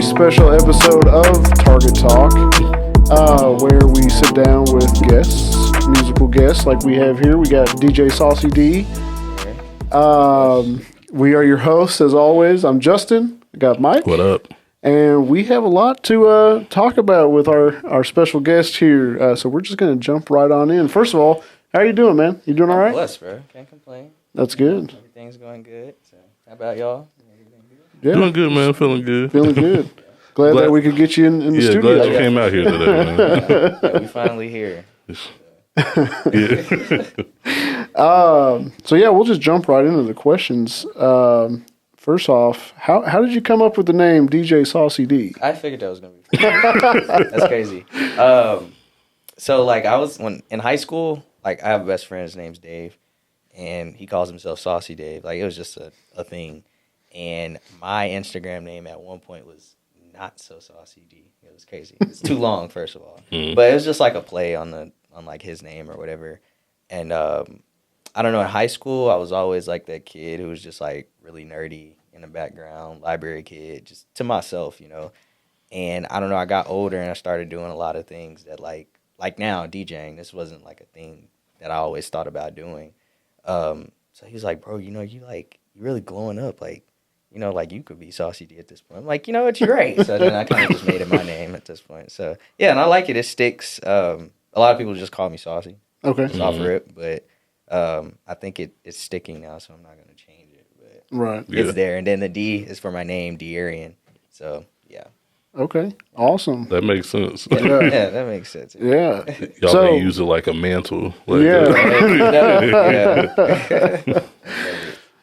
very special episode of Target Talk, where we sit down with guests, musical guests like we have here. We got DJ SaucyD. We are your hosts, as always. I'm Justin. I got Mike. What up? And we have a lot to talk about with our special guest here. So we're just going to jump right on in. First of all, how are you doing, man? You doing all right? Blessed, bro. Can't complain. That's good. Everything's going good. So, how about y'all? Yeah. Doing good, man. Feeling good. Feeling good. Glad that we could get you in the studio. Glad you came out here today, man. Yeah, we finally here. So yeah, we'll just jump right into the questions. First off, how did you come up with the name DJ SaucyD? I figured that was gonna be That's crazy. So like when in high school, like I have a best friend, his name's Dave, and he calls himself Saucy Dave. Like it was just a thing. And my Instagram name at one point was Not So Saucy D. It was crazy. It's too long, first of all. But it was just like a play on like his name or whatever. And I don't know, in high school I was always like that kid who was just like really nerdy in the background, library kid, just to myself, you know. And I don't know, I got older and I started doing a lot of things that like now, DJing, this wasn't like a thing that I always thought about doing. So he was like, bro, you know, you really glowing up, like, you know, like you could be SaucyD at this point. I'm like, you know what, you're right. So then I kind of just made it my name at this point. So yeah, and I like it. It sticks. A lot of people just call me Saucy. Okay. It's off rip, but I think it's sticking now, so I'm not gonna change it. But Right. it's there, and then the D is for my name, Dearian. So yeah. Okay. Awesome. That makes sense. Yeah, that makes sense. Yeah. Y'all may use it like a mantle. Like Yeah. Yeah.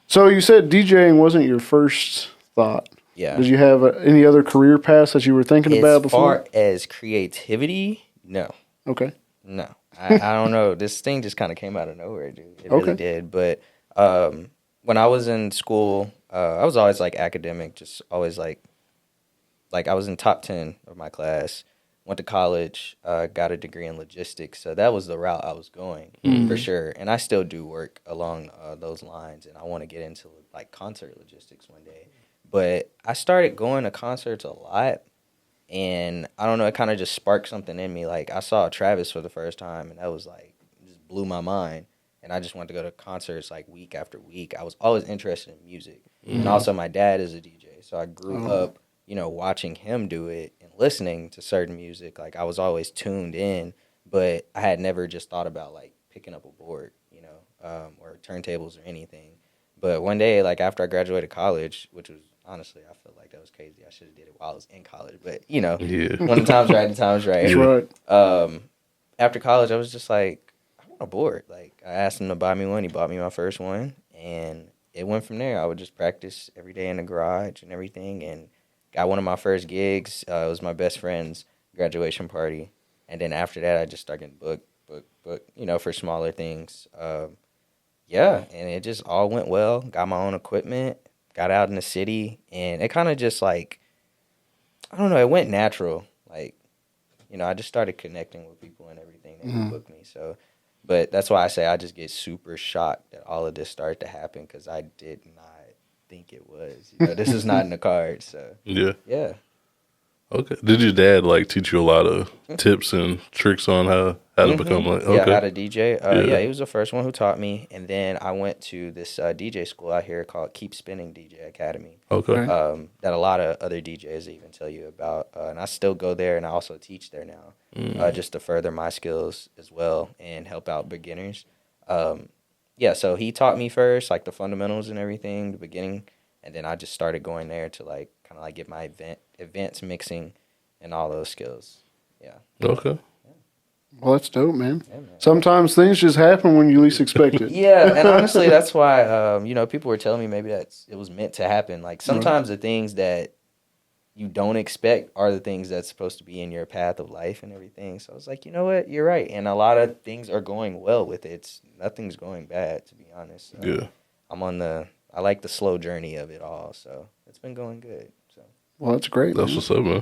So you said DJing wasn't your first thought. Yeah. Did you have any other career paths that you were thinking about before? As far as creativity, no. Okay. No. I don't know. This thing just kind of came out of nowhere, dude. It really did. But when I was in school, I was always like academic, just always like I was in top 10 of my class. Went to college, got a degree in logistics. So that was the route I was going for sure. And I still do work along those lines. And I want to get into like concert logistics one day. But I started going to concerts a lot. And I don't know, it kind of just sparked something in me. Like I saw Travis for the first time and that was like, just blew my mind. And I just wanted to go to concerts like week after week. I was always interested in music. And also my dad is a DJ. So I grew up, you know, watching him do it and listening to certain music. Like I was always tuned in, but I had never just thought about like picking up a board, you know, or turntables or anything. But one day, like after I graduated college, which was honestly, I feel like that was crazy. I should have did it while I was in college, but you know, when the time's right, the time's right. That's right. After college, I was just like, I want a board. Like I asked him to buy me one. He bought me my first one, and it went from there. I would just practice every day in the garage and everything, and got one of my first gigs. It was my best friend's graduation party. And then after that, I just started getting booked, you know, for smaller things. Yeah, and it just all went well. Got my own equipment, got out in the city, and it kind of just like, I don't know, it went natural. Like, you know, I just started connecting with people and everything that would book me. So, but that's why I say I just get super shocked that all of this started to happen because I did not think it was. You know, this is not in the cards. So yeah. Okay. Did your dad like teach you a lot of tips and tricks on how to become like? Okay. Yeah, how to DJ. Yeah, he was the first one who taught me, and then I went to this DJ school out here called Keep Spinning DJ Academy. Okay. That a lot of other DJs even tell you about, and I still go there, and I also teach there now, just to further my skills as well and help out beginners. Yeah, so he taught me first, like the fundamentals and everything, the beginning, and then I just started going there to like kind of like get my advanced mixing and all those skills. Yeah. Okay. Well, that's dope, man. Yeah, man. Sometimes things just happen when you least expect it. Yeah, and honestly, that's why you know, people were telling me maybe it was meant to happen. Like sometimes the things that you don't expect are the things that's supposed to be in your path of life and everything. So I was like, you know what, you're right. And a lot of things are going well with it. Nothing's going bad, to be honest. Yeah. I like the slow journey of it all. So it's been going good. So. Well, that's great. That's what's up, man.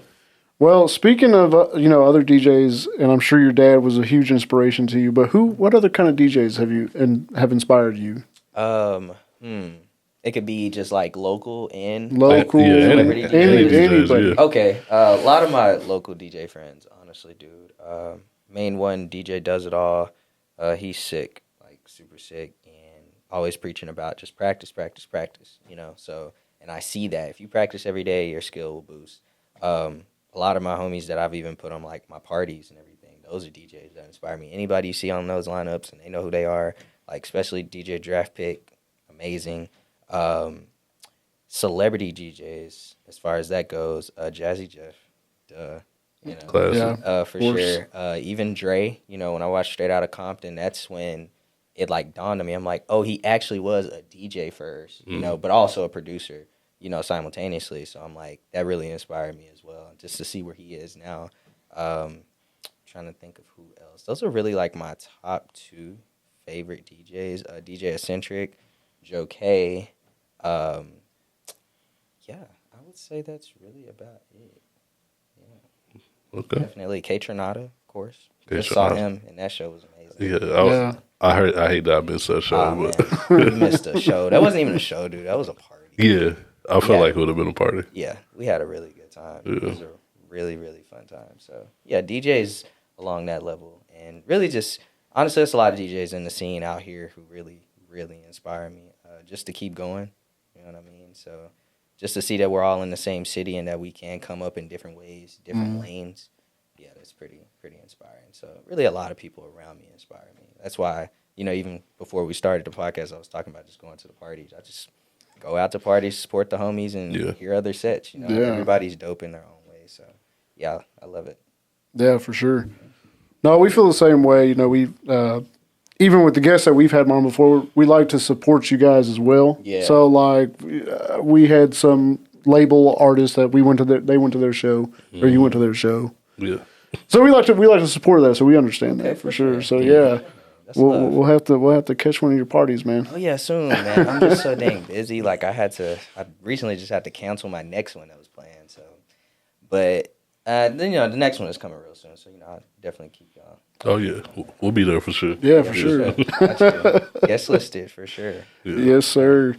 Well, speaking of other DJs, and I'm sure your dad was a huge inspiration to you. But what other kind of DJs have inspired you? It could be just like local and Local, celebrity anybody. yeah. Okay, a lot of my local DJ friends, honestly, dude. Main one, DJ Does It All. He's sick, like super sick, and always preaching about just practice, practice, practice. You know, so and I see that if you practice every day, your skill will boost. A lot of my homies that I've even put on like my parties and everything, those are DJs that inspire me. Anybody you see on those lineups and they know who they are, like especially DJ Draft Pick, amazing. Celebrity DJs, as far as that goes, Jazzy Jeff, duh, you know, Classic. Yeah. for sure. Even Dre, you know, when I watched Straight Outta Compton, that's when it like dawned on me. I'm like, oh, he actually was a DJ first, you know, but also a producer, you know, simultaneously. So I'm like, that really inspired me as well, just to see where he is now. Trying to think of who else. Those are really like my top 2 favorite DJs. DJ Eccentric, Joe K. Yeah, I would say that's really about it. Yeah. Okay. Definitely K Tronada, of course. K Just saw Tronada. him, and that show was amazing. Yeah, I hate that I missed that show, Oh, but man. We missed a show. That wasn't even a show, dude. That was a party. yeah, I feel Yeah. like it would have been a party. Yeah, we had a really good time. It Yeah. was a really, really fun time. So, yeah, DJs along that level. And really just, honestly, there's a lot of DJs in the scene out here who really, really inspire me just to keep going. You know what I mean? So, just to see that we're all in the same city and that we can come up in different ways, different lanes. Yeah, that's pretty inspiring. So, really a lot of people around me inspire me. That's why, you know, even before we started the podcast, I was talking about just going to the parties. I just go out to parties, support the homies, and hear other sets. You know, everybody's dope in their own way. So, yeah, I love it. Yeah, for sure. No, we feel the same way. You know, we even with the guests that we've had on before, we like to support you guys as well. Yeah. So, like, we had some label artists that they went to their show, or you went to their show. Yeah. So we like to support that. So we understand that for sure. So yeah. We'll have to catch one of your parties, man. Oh yeah, soon, man. I'm just so dang busy. Like I recently just had to cancel my next one that was planned. So, but then you know the next one is coming real soon. So you know I'll definitely keep y'all. Oh yeah, we'll be there for sure. Yeah, for sure. Guest listed for sure. Yeah. Yes, sir.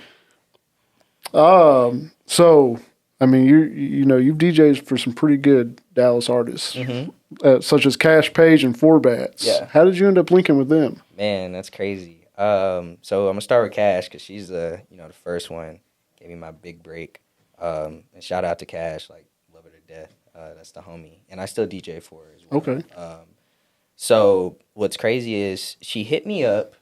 So I mean, you've DJed for some pretty good Dallas artists, such as Kaash Paige and Four Bats. Yeah. How did you end up linking with them? Man, that's crazy. So I'm gonna start with Kaash because she's the first one, gave me my big break. And shout out to Kaash, like love her to death. That's the homie, and I still DJ for her as well. Okay. So what's crazy is she hit me up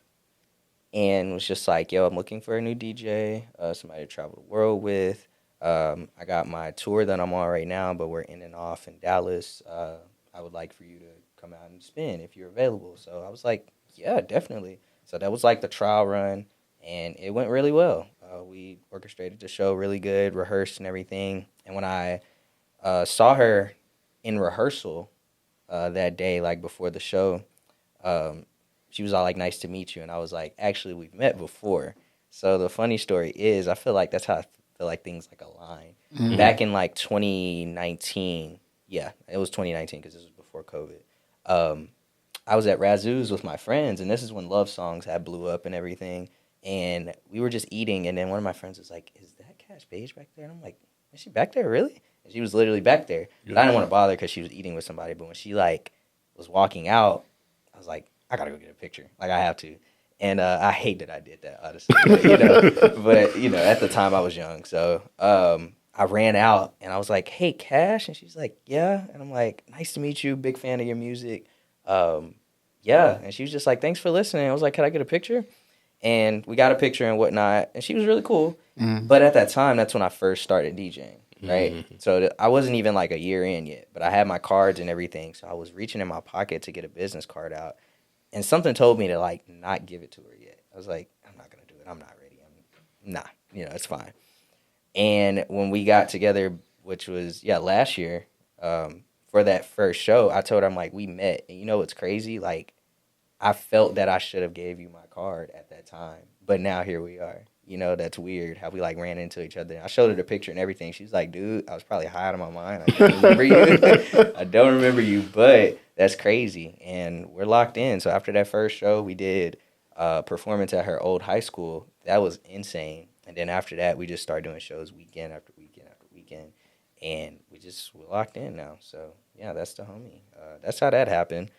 and was just like, "Yo, I'm looking for a new DJ, somebody to travel the world with. I got my tour that I'm on right now, but we're in and off in Dallas. I would like for you to come out and spin if you're available." So I was like, yeah, definitely. So that was like the trial run, and it went really well. We orchestrated the show really good, rehearsed and everything. And when I saw her in rehearsal that day, like before the show, she was all like, "Nice to meet you." And I was like, actually, we've met before. So the funny story is, I feel like that's how I feel like things like align. Mm-hmm. Back in like 2019, yeah, it was 2019 because this was before COVID. I was at Razoo's with my friends, and this is when Love Songs had blew up and everything. And we were just eating, and then one of my friends was like, "Is that Kaash Paige back there?" And I'm like, "Is she back there, really?" And she was literally back there. But I didn't want to bother because she was eating with somebody. But when she like was walking out, I was like, I gotta go get a picture. Like I have to. And I hate that I did that, honestly. But at the time I was young, so I ran out and I was like, "Hey, Kaash," and she's like, "Yeah," and I'm like, "Nice to meet you. Big fan of your music." Yeah, and she was just like, "Thanks for listening." I was like, "Can I get a picture?" And we got a picture and whatnot, and she was really cool. Mm-hmm. But at that time, that's when I first started DJing, right? Mm-hmm. So I wasn't even like a year in yet, but I had my cards and everything. So I was reaching in my pocket to get a business card out, and something told me to like not give it to her yet. I was like, "I'm not gonna do it. I'm not ready. It's fine." And when we got together, which was last year, for that first show, I told her, I'm like, we met, and you know what's crazy? Like, I felt that I should have gave you my card at that time, but now here we are. You know, that's weird how we like ran into each other. I showed her the picture and everything. She was like, "Dude, I was probably high out of my mind. I don't remember you. I don't remember you, but that's crazy." And we're locked in. So after that first show, we did a performance at her old high school. That was insane. And then after that, we just started doing shows weekend after weekend after weekend. And we're locked in now. So, yeah, that's the homie. That's how that happened.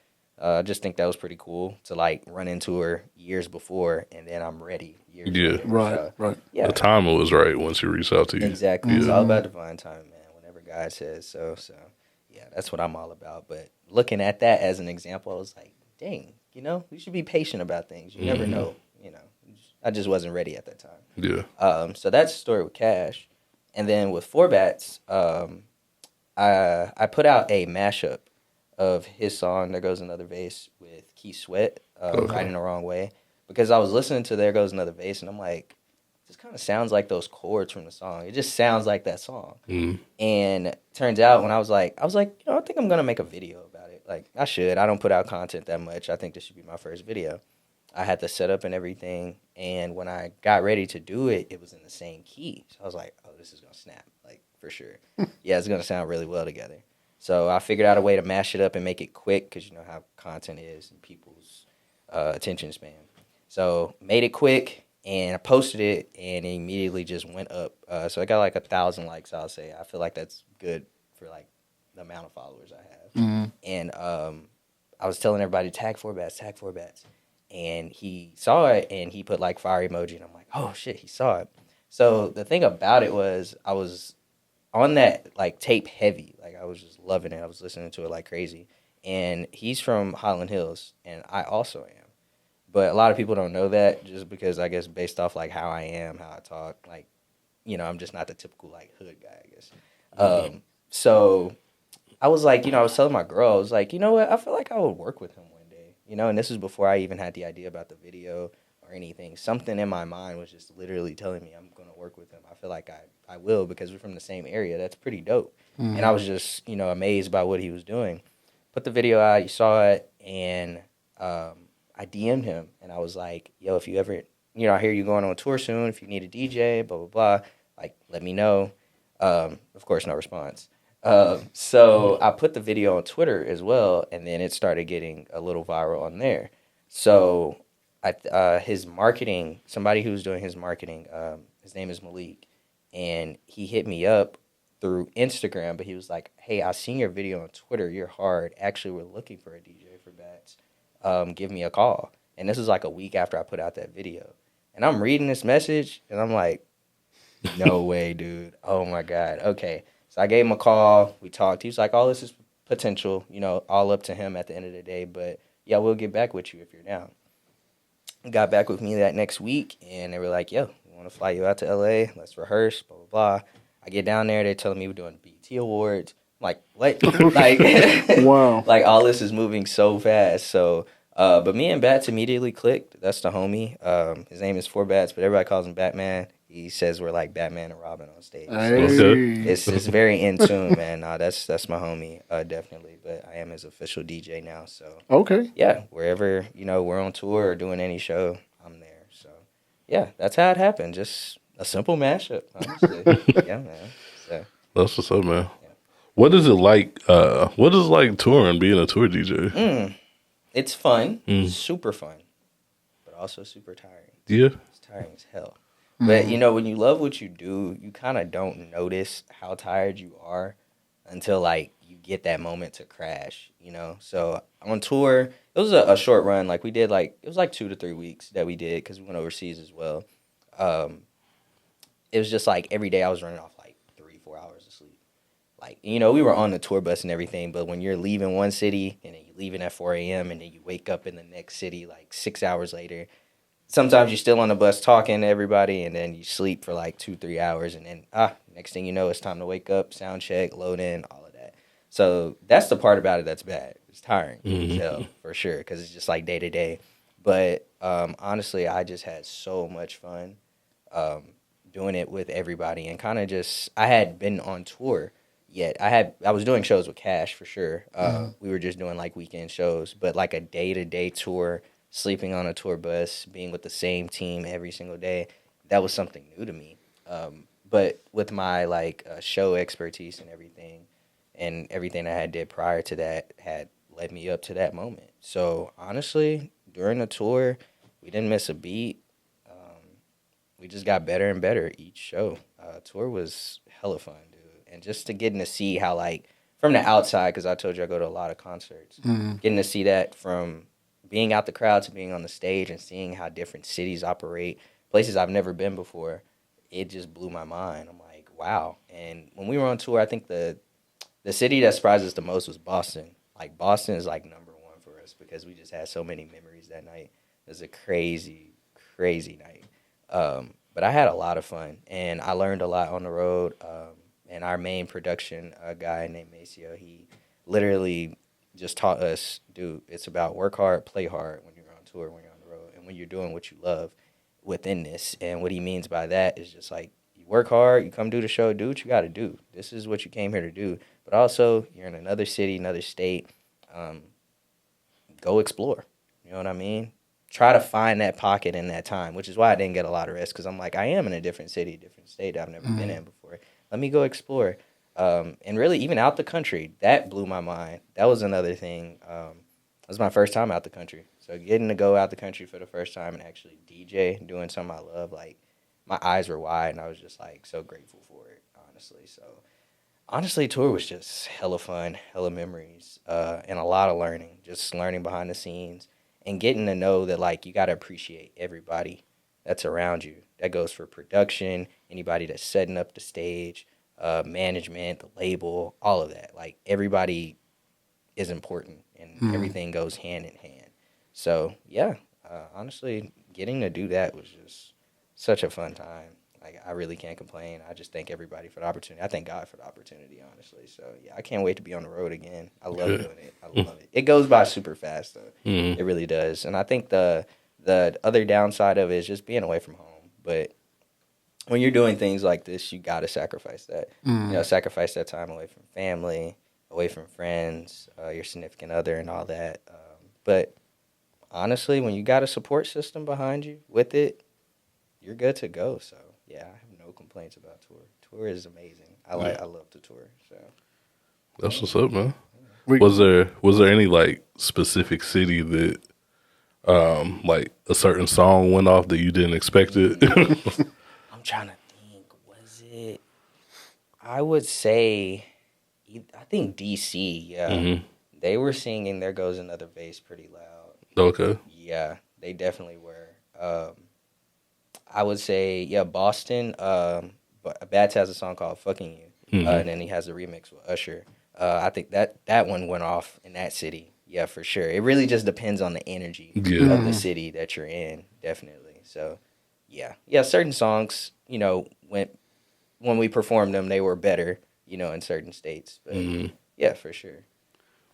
I just think that was pretty cool to, like, run into her years before, and then I'm ready years later. Right, So, right. Yeah. The timing was right once he reached out to you. Exactly. It's all about divine timing, man. Whenever God says so. So, yeah, that's what I'm all about. But looking at that as an example, I was like, dang, we should be patient about things. You never know, I just wasn't ready at that time. Yeah. So that's the story with Kaash. And then with Four Bats, I put out a mashup of his song, There Goes Another Vase, with Keith Sweat, Riding the Wrong Way. Because I was listening to There Goes Another Vase, and I'm like, this kind of sounds like those chords from the song. It just sounds like that song. And turns out when I was like, I think I'm going to make a video about it. Like, I should. I don't put out content that much. I think this should be my first video. I had the setup and everything, and when I got ready to do it, it was in the same key. So I was like, oh, this is going to snap, like, for sure. Yeah, it's going to sound really well together. So I figured out a way to mash it up and make it quick, because you know how content is and people's attention span. So made it quick, and I posted it, and it immediately just went up. So I got like 1,000 likes, I'll say. I feel like that's good for, like, the amount of followers I have. And I was telling everybody, tag Four Bats. And he saw it, and he put, like, fire emoji, and I'm like, oh, shit, he saw it. So the thing about it was I was on that, like, tape heavy. Like, I was just loving it. I was listening to it like crazy. And he's from Highland Hills, and I also am. But a lot of people don't know that, just because, I guess, based off, like, how I am, how I talk, like, I'm just not the typical, like, hood guy, I guess. So I was like, I was telling my girl, I was like, you know what, I feel like I would work with him one day, and this was before I even had the idea about the video or anything. Something in my mind was just literally telling me I'm going to work with him. I feel like I will, because we're from the same area. That's pretty dope. And I was just, amazed by what he was doing. Put the video out, you saw it, and I DM'd him, and I was like, yo, if you ever, I hear you going on tour soon, if you need a DJ, blah, blah, blah, like, let me know. Of course, no response. So I put the video on Twitter as well, and then it started getting a little viral on there. So his marketing, somebody who was doing his marketing, his name is Malik, and he hit me up through Instagram, but he was like, hey, I seen your video on Twitter. You're hard. Actually, we're looking for a DJ for Bats. Give me a call. And this was like a week after I put out that video. And I'm reading this message, and I'm like, no way, dude. Oh, my God. Okay. So I gave him a call. We talked. He was like, oh, this is potential, all up to him at the end of the day. But, yeah, we'll get back with you if you're down. Got back with me that next week, and they were like, yo, we want to fly you out to L.A. Let's rehearse, blah, blah, blah. I get down there. They're telling me we're doing BET Awards. I'm like, what? Like, wow. Like, all this is moving so fast. So, but me and Bats immediately clicked. That's the homie. His name is Four Bats, but everybody calls him Batman. He says we're like Batman and Robin on stage. Hey. So it's very in tune, man. Nah, that's my homie, definitely. But I am his official DJ now. So Okay. yeah, wherever we're on tour or doing any show, I'm there. So yeah, that's how it happened. Just a simple mashup, honestly. Yeah, man. So, that's what's up, man. Yeah. What is it like? What is it like touring, being a tour DJ? It's fun, super fun, but also super tiring. Yeah, It's tiring as hell. But, when you love what you do, you kind of don't notice how tired you are until, like, you get that moment to crash, So on tour, it was a short run. Like, we did, like, it was like 2 to 3 weeks that we did, because we went overseas as well. It was just, like, every day I was running off, like, 3-4 hours of sleep. Like, we were on the tour bus and everything, but when you're leaving one city, and then you're leaving at 4 a.m., and then you wake up in the next city, like, 6 hours later, sometimes you're still on the bus talking to everybody, and then you sleep for like 2-3 hours, and then next thing you know, it's time to wake up, sound check, load in, all of that. So that's the part about it that's bad. It's tiring, for sure, because it's just like day to day. But honestly, I just had so much fun doing it with everybody, and kind of just, I had been on tour yet. I was doing shows with Kaash for sure. We were just doing like weekend shows, but like a day to day tour, sleeping on a tour bus, being with the same team every single day, that was something new to me. But with my like show expertise and everything I had did prior to that had led me up to that moment. So honestly, during the tour, we didn't miss a beat. we just got better and better each show. Tour was hella fun, dude. And just to getting to see how, like, from the outside, because I told you I go to a lot of concerts, getting to see that from being out the crowd to being on the stage and seeing how different cities operate, places I've never been before, it just blew my mind. I'm like, wow. And when we were on tour, I think the city that surprised us the most was Boston. Like, Boston is, like, number one for us because we just had so many memories that night. It was a crazy, crazy night. But I had a lot of fun, and I learned a lot on the road. And our main production guy named Maceo, he literally just taught us, dude, it's about work hard, play hard when you're on tour, when you're on the road, and when you're doing what you love within this. And what he means by that is just like, you work hard, you come do the show, do what you got to do. This is what you came here to do. But also, you're in another city, another state. Go explore. You know what I mean? Try to find that pocket in that time, which is why I didn't get a lot of rest, because I'm like, I am in a different city, different state I've never been in before. Let me go explore. And really, even out the country, that blew my mind. That was another thing. It was my first time out the country. So getting to go out the country for the first time and actually DJ, doing something I love, like, my eyes were wide, and I was just, like, so grateful for it, honestly. So, honestly, tour was just hella fun, hella memories, and a lot of learning, just learning behind the scenes and getting to know that, like, you got to appreciate everybody that's around you. That goes for production, anybody that's setting up the stage, management, the label, all of that. Like, everybody is important, and everything goes hand in hand. So, yeah, honestly, getting to do that was just such a fun time. Like, I really can't complain. I just thank everybody for the opportunity. I thank God for the opportunity, honestly. So, yeah, I can't wait to be on the road again. I love doing it. I love it. It goes by super fast, though. It really does. And I think the other downside of it is just being away from home. But when you're doing things like this, you got to sacrifice that. You know, sacrifice that time away from family, away from friends, your significant other and all that. But honestly, when you got a support system behind you with it, you're good to go. So, yeah, I have no complaints about tour. Tour is amazing. I love the tour. So that's what's up, man. Was there any like specific city that like a certain song went off that you didn't expect it? I'm trying to think. Was it? I would say, I think DC. Yeah, they were singing "There Goes Another Bass" pretty loud. Okay. Yeah, they definitely were. I would say, yeah, Boston. But Bats has a song called "Fucking You," and then he has a remix with Usher. I think that one went off in that city. Yeah, for sure. It really just depends on the energy of the city that you're in, definitely. So, yeah, certain songs, you know, when we performed them, they were better, you know, in certain states. But yeah, for sure.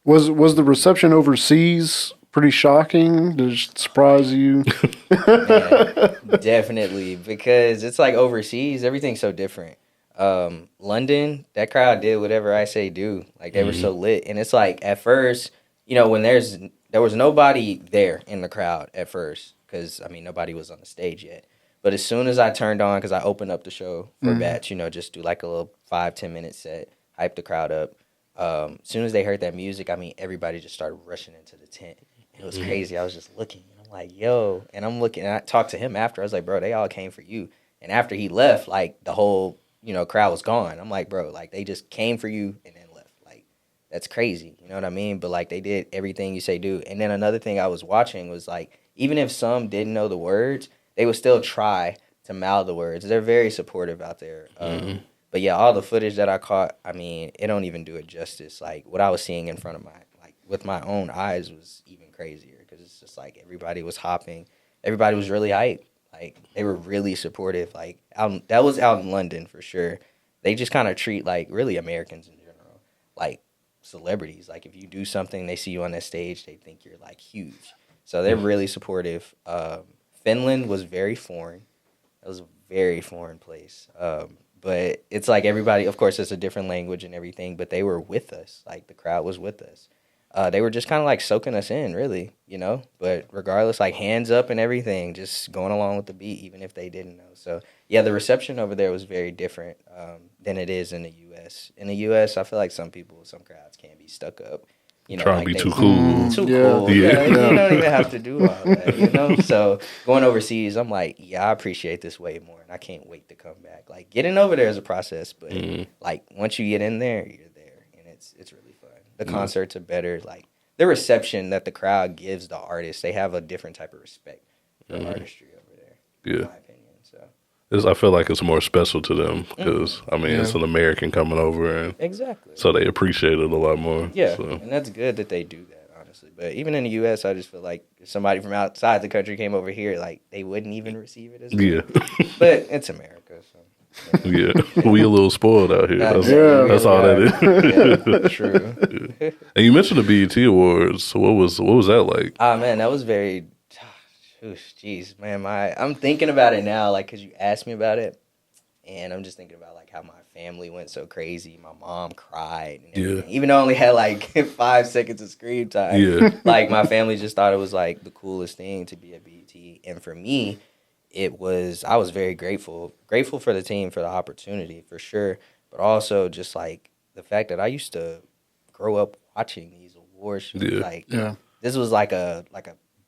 Was the reception overseas pretty shocking? Did it surprise you? Man, definitely, because it's like overseas, everything's so different. London, that crowd did whatever I say do. Like, they were so lit. And it's like, at first, you know, when there was nobody there in the crowd at first, because, I mean, nobody was on the stage yet. But as soon as I turned on, because I opened up the show for Bats, you know, just do like a little 5-10 minute set, hype the crowd up. As soon as they heard that music, I mean, everybody just started rushing into the tent. It was crazy. I was just looking, and I'm like, yo. And I'm looking, and I talked to him after. I was like, bro, they all came for you. And after he left, like, the whole, you know, crowd was gone. I'm like, bro, like, they just came for you and then left. Like, that's crazy. You know what I mean? But, like, they did everything you say do. And then another thing I was watching was, like, even if some didn't know the words, they would still try to mouth the words. They're very supportive out there. But yeah, all the footage that I caught, I mean, it don't even do it justice. Like, what I was seeing in front of with my own eyes was even crazier, because it's just like everybody was hopping. Everybody was really hyped. Like, they were really supportive. Like, that was out in London for sure. They just kind of treat, like, really Americans in general, like celebrities. Like, if you do something, they see you on that stage, they think you're, like, huge. So they're really supportive. Finland was very foreign. It was a very foreign place. But it's like everybody, of course, it's a different language and everything, but they were with us. Like, the crowd was with us. They were just kind of like soaking us in, really, you know? But regardless, like, hands up and everything, just going along with the beat, even if they didn't know. So, yeah, the reception over there was very different than it is in the U.S. In the U.S., I feel like some crowds can be stuck up. trying to be too cool. Too cool. Yeah. You don't even have to do all that, So going overseas, I'm like, yeah, I appreciate this way more, and I can't wait to come back. Like, getting over there is a process, but like once you get in there, you're there, and it's really fun. The concerts are better. Like, the reception that the crowd gives the artists, they have a different type of respect for artistry over there. In my opinion. I feel like it's more special to them because, it's an American coming over. And exactly. So they appreciate it a lot more. Yeah, so. And that's good that they do that, honestly. But even in the U.S., I just feel like if somebody from outside the country came over here, like, they wouldn't even receive it as good. Yeah. But it's America, so. Yeah. We a little spoiled out here. That's all that is. Yeah, true. Yeah. And you mentioned the BET Awards. So what was that like? Man, that was very... Jeez, man, I'm thinking about it now, like, because you asked me about it, and I'm just thinking about, like, how my family went so crazy. My mom cried, and everything. Even though I only had, like, 5 seconds of screen time. Like, my family just thought it was, like, the coolest thing to be at BET, and for me, I was very grateful for the team, for the opportunity, for sure, but also just, like, the fact that I used to grow up watching these award shows. This was, like a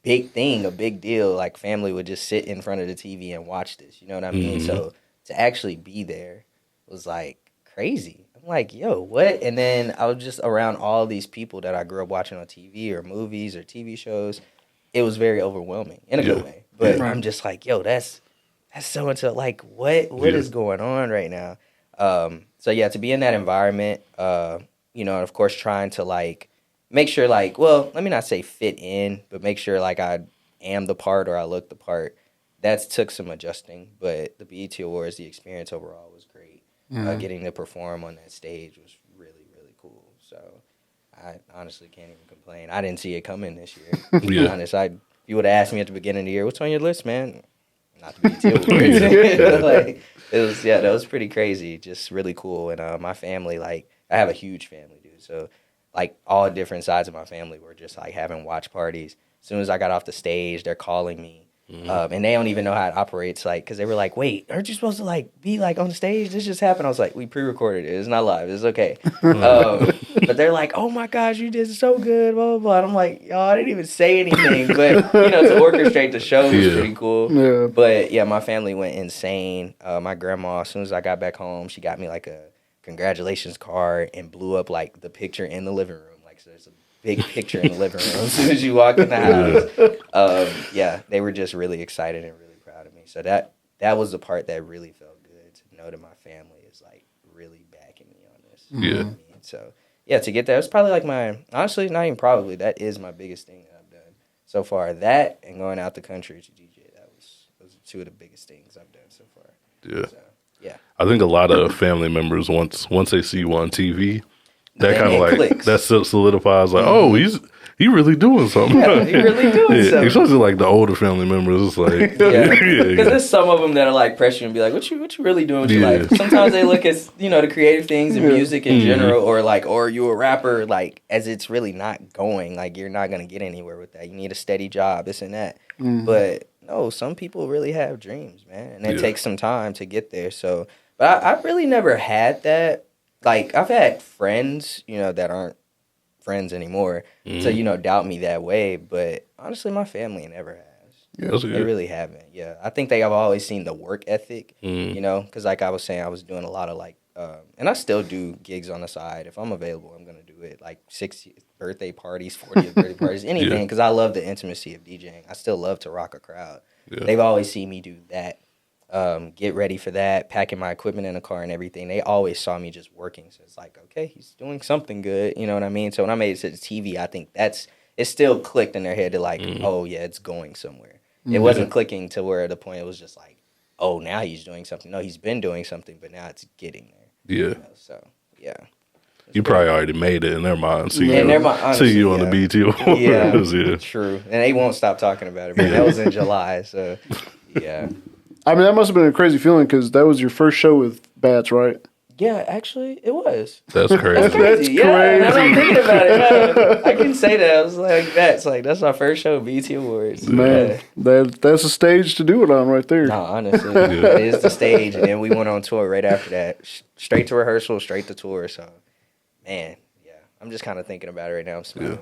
big thing, a big deal. Like, family would just sit in front of the TV and watch this. You know what I mean? So to actually be there was like crazy. I'm like, yo, what? And then I was just around all these people that I grew up watching on TV or movies or TV shows. It was very overwhelming in a good way. But I'm just like, yo, that's so and so. Like, what is going on right now? So yeah, to be in that environment, and of course trying to like make sure, like, well, let me not say fit in, but make sure, like, I am the part or I look the part. That took some adjusting, but the BET Awards, the experience overall was great. Getting to perform on that stage was really, really cool. So I honestly can't even complain. I didn't see it coming this year. To be honest, if you would have asked me at the beginning of the year, what's on your list, man? Not the BET Awards. Like, that was pretty crazy. Just really cool. And my family, like, I have a huge family, dude. So, like, all different sides of my family were just, like, having watch parties. As soon as I got off the stage, they're calling me. And they don't even know how it operates, like, because they were like, wait, aren't you supposed to, like, be, like, on the stage? This just happened. I was like, we pre-recorded it. It's not live. It's okay. But they're like, oh, my gosh, you did so good, blah, blah, blah. And I'm like, y'all, I didn't even say anything. But, to orchestrate the show was pretty cool. Yeah. But, yeah, my family went insane. My grandma, as soon as I got back home, she got me, like, a congratulations card and blew up, like, the picture in the living room. Like, so there's a big picture in the living room as soon as you walk in the house. They were just really excited and really proud of me. So that was the part that really felt good, to know that my family is, like, really backing me on this. Yeah. You know what I mean? So, yeah, to get that, it's probably like honestly, not even probably, that is my biggest thing that I've done so far. That and going out the country to DJ, those are two of the biggest things I've done so far. Yeah. So, yeah. I think a lot of family members, once they see you on TV, that kind of like clicks. That solidifies like, oh, he really doing something. Yeah, he really doing something. Especially like the older family members, it's like because there's some of them that are like pressure and be like, what you really doing with your life? Sometimes they look at the creative things and music in general, or like, or you a rapper, like, as it's really not going. Like, you're not gonna get anywhere with that. You need a steady job, this and that. But no, some people really have dreams, man, and it takes some time to get there. So, but I really never had that. Like, I've had friends, that aren't friends anymore, to, doubt me that way. But honestly, my family never has. Yeah, that's good. They really haven't. Yeah, I think they have always seen the work ethic, because like I was saying, I was doing a lot of like, and I still do gigs on the side. If I'm available, I'm going to do it. Like 60th birthday parties, 40th birthday parties, anything, because I love the intimacy of DJing. I still love to rock a crowd. Yeah. They've always seen me do that. Get ready for that, packing my equipment in the car and everything. They always saw me just working. So it's like, okay, he's doing something good. You know what I mean? So when I made it to the TV, I think it still clicked in their head to like, oh, yeah, it's going somewhere. It wasn't clicking to where the point it was just like, oh, now he's doing something. No, he's been doing something, but now it's getting there. Yeah. So, yeah. You probably already made it in their mind. See you on the BET Awards. Yeah, true. And they won't stop talking about it. But that was in July, so, yeah. I mean, that must have been a crazy feeling because that was your first show with Bats, right? Yeah, actually, it was. That's crazy. That's crazy. Yeah, I'm thinking about it. Man. I can say that. I was like, that's our first show at BET Awards. Man, that's a stage to do it on right there. No, honestly, it is the stage. And then we went on tour right after that. Straight to rehearsal, straight to tour. So, man, yeah, I'm just kind of thinking about it right now. I'm smiling.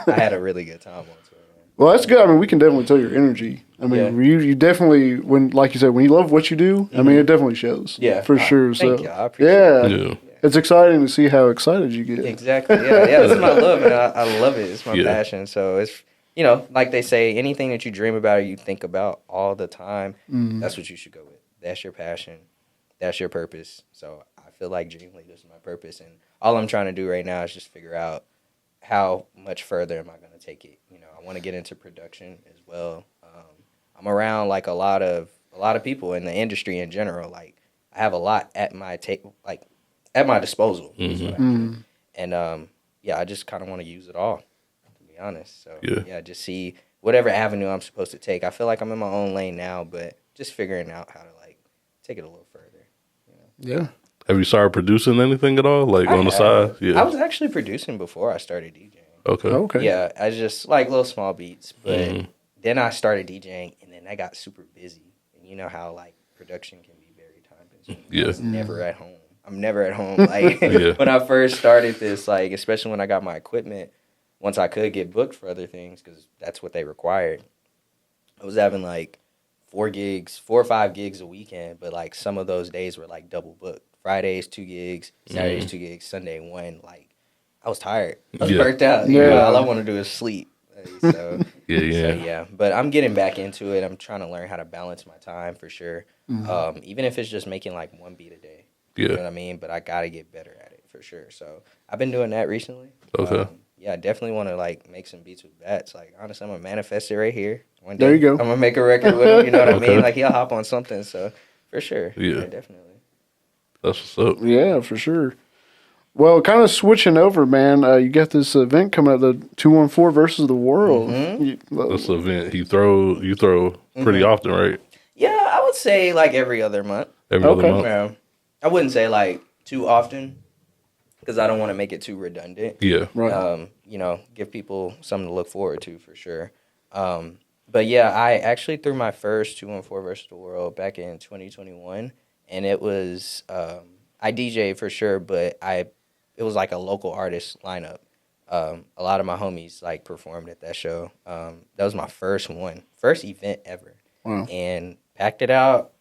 I had a really good time on tour. Well, that's good. I mean, we can definitely tell your energy. I mean, you definitely, when, like you said, when you love what you do, I mean, it definitely shows. Yeah. For sure. Thank So, you. I appreciate Yeah. It's exciting to see how excited you get. Exactly. Yeah. This is my love, and I love it. It's my passion. So it's, like they say, anything that you dream about or you think about all the time, that's what you should go with. That's your passion. That's your purpose. So I feel like Dream Leader is my purpose, and all I'm trying to do right now is just figure out how much further am I going to take it. I want to get into production as well. I'm around like a lot of people in the industry in general. Like I have a lot at my at my disposal. Is what I mean. And I just kind of want to use it all, to be honest. So just see whatever avenue I'm supposed to take. I feel like I'm in my own lane now, but just figuring out how to take it a little further. Yeah. Have you started producing anything at all, on the side? Yeah. I was actually producing before I started DJing. Okay. Yeah, I just little small beats, but then I started DJing, and then I got super busy. And you know how production can be very time consuming. Yeah. I was never at home. I'm never at home. When I first started this, especially when I got my equipment, once I could get booked for other things, because that's what they required, I was having 4 or 5 gigs a weekend, but some of those days were double booked. Fridays 2 gigs, Saturdays 2 gigs, Sunday 1. I was tired. I was burnt out. All I want to do is sleep. So but I'm getting back into it. I'm trying to learn how to balance my time for sure. Even if it's just making 1 beat a day. You know what I mean? But I got to get better at it for sure. So I've been doing that recently. Okay. I definitely want to make some beats with Bats. Honestly, I'm gonna manifest it right here. One day, there you go. I'm gonna make a record with him. You know what I mean? He'll hop on something. So for sure. Yeah, definitely. That's what's up. Yeah, for sure. Well, kind of switching over, man. You got this event coming up, the 214 versus the world. That's the event you throw pretty often, right? Yeah, I would say every other month. Every other month. Yeah. I wouldn't say too often, because I don't want to make it too redundant. Yeah. Right. Give people something to look forward to for sure. But yeah, I actually threw my first 214 versus the world back in 2021, and it was I DJ'd for sure, but it was a local artist lineup. A lot of my homies performed at that show. That was my first event ever. Wow. And packed it out.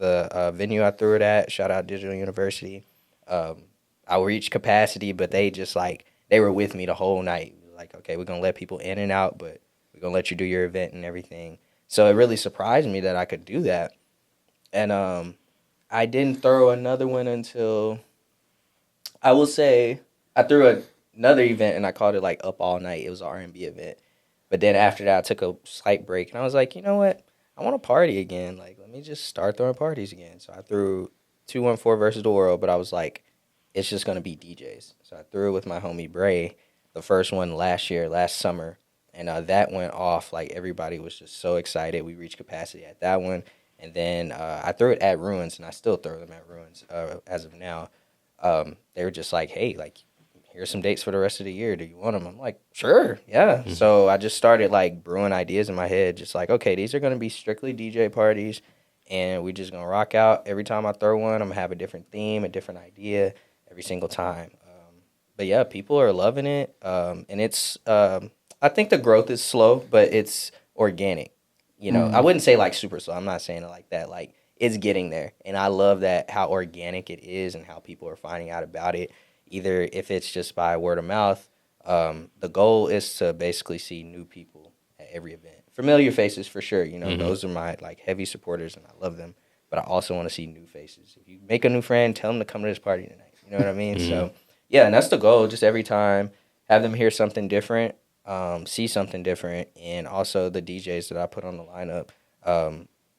The venue I threw it at, shout out Digital University. I reached capacity, but they just they were with me the whole night. Okay, we're gonna let people in and out, but we're gonna let you do your event and everything. So it really surprised me that I could do that. And I didn't throw another one until, I will say, I threw another event and I called it Up All Night. It was an R&B event. But then after that, I took a slight break and I was like, you know what? I want to party again. Let me just start throwing parties again. So I threw 214 versus the world, but I was like, it's just going to be DJs. So I threw it with my homie Bray, the first one last summer. And that went off. Everybody was just so excited. We reached capacity at that one. And then I threw it at Ruins, and I still throw them at Ruins as of now. They were just hey, here's some dates for the rest of the year. Do you want them? I'm like, sure, yeah. Mm-hmm. So I just started brewing ideas in my head, just okay, these are going to be strictly DJ parties, and we just going to rock out. Every time I throw one, I'm going to have a different theme, a different idea every single time. But yeah, people are loving it. And it's, I think the growth is slow, but it's organic. I wouldn't say super slow. I'm not saying it like that. It's getting there. And I love that, how organic it is and how people are finding out about it. Either if it's just by word of mouth, the goal is to basically see new people at every event. Familiar faces for sure. Those are my heavy supporters and I love them. But I also want to see new faces. If you make a new friend, tell them to come to this party tonight. You know what I mean? So yeah, and that's the goal. Just every time, have them hear something different. See something different, and also the DJs that I put on the lineup,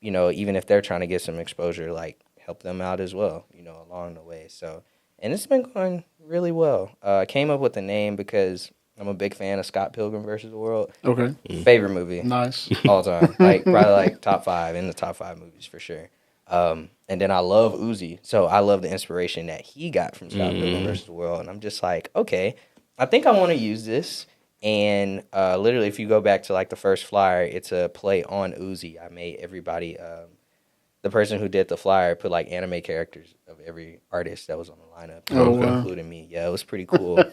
even if they're trying to get some exposure, help them out as well, along the way. So, and it's been going really well. I came up with the name because I'm a big fan of Scott Pilgrim versus the World. Okay. Favorite movie. Nice. All time. Probably top 5, in the top 5 movies for sure. And then I love Uzi, so I love the inspiration that he got from Scott Pilgrim versus the World, and I'm just okay, I think I want to use this. And literally, if you go back to the first flyer, it's a play on Uzi. I made everybody, the person who did the flyer put anime characters of every artist that was on the lineup, wow. including me. Yeah, it was pretty cool.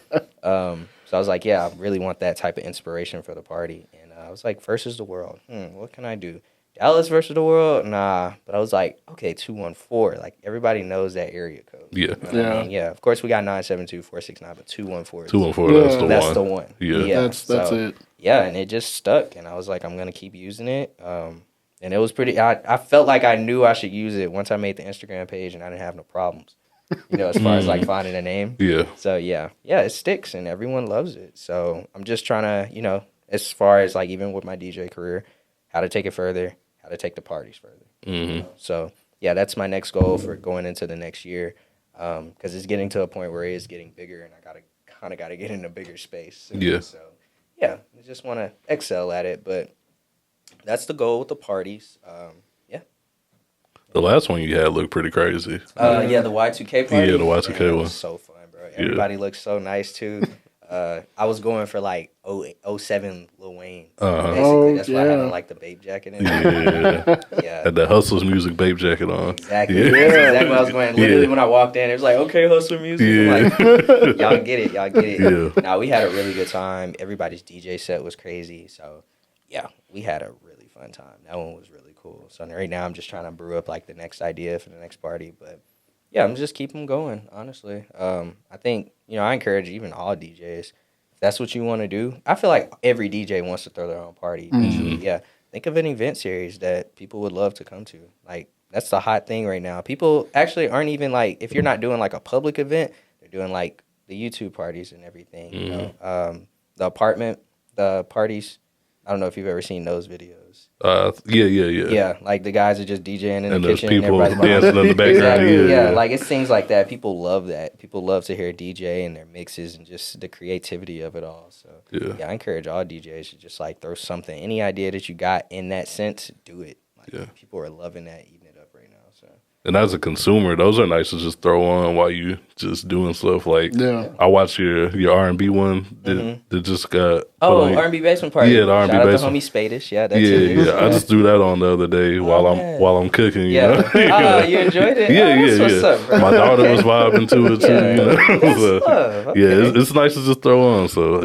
So I was like, yeah, I really want that type of inspiration for the party. And I was like, versus the world. What can I do? Dallas versus the world? Nah. But I was like, okay, 214. Like, everybody knows that area code. Yeah. You know what I mean? Yeah. Of course, we got 972-469, but 214. 214, That's the one. Yeah. That's it. Yeah, and it just stuck. And I was like, I'm going to keep using it. And it was pretty, I felt like I knew I should use it once I made the Instagram page and I didn't have no problems, as far as like finding a name. Yeah. So yeah, it sticks and everyone loves it. So I'm just trying to, as far as like even with my DJ career, how to take it further, how to take the parties further. Mm-hmm. So yeah, that's my next goal for going into the next year. Because it's getting to a point where it is getting bigger and I got to get in a bigger space. Soon. Yeah. So yeah, I just want to excel at it, but that's the goal with the parties. Yeah. The last one you had looked pretty crazy. Yeah, the Y2K party. Yeah, the Y2K Man, one. It was so fun, bro. Everybody looked so nice, too. I was going for, like, 07 Lil Wayne. Basically, that's why I had, like, the Bape jacket in. Yeah. Had that Hustlers Music Bape jacket on. Exactly. Yeah. That's exactly what I was going. Literally, when I walked in, it was like, okay, Hustler Music. Yeah. I'm like, y'all get it. Yeah. Now, we had a really good time. Everybody's DJ set was crazy. So, yeah, we had a really fun time. That one was really cool. So, right now, I'm just trying to brew up, like, the next idea for the next party. But, yeah, I'm just keeping them going, honestly. I think, I encourage even all DJs, if that's what you want to do. I feel like every DJ wants to throw their own party. Mm-hmm. Yeah. Think of an event series that people would love to come to. Like, that's the hot thing right now. People actually aren't even, like, if you're not doing, like, a public event, they're doing, like, the YouTube parties and everything, the parties. I don't know if you've ever seen those videos. Yeah. Yeah, like the guys are just DJing in and the kitchen. And there's people and everybody's dancing in the background. Exactly. Yeah. Like it's things like that. People love that. People love to hear DJ and their mixes and just the creativity of it all. So yeah, I encourage all DJs to just like throw something, any idea that you got in that sense, do it. Like people are loving that, eating it up right now. So. And as a consumer, those are nice to just throw on while you just doing stuff. Like I watched your R&B one that just got R&B basement party. Yeah, the R&B Shout basement. out to homie Spadish. Yeah, that's yeah. I just threw that on the other day while I'm cooking. You know? Oh, you enjoyed it? Yeah. What's up, bro? My daughter was vibing to it too. That's So, love. Okay. Yeah, it's nice to just throw on. So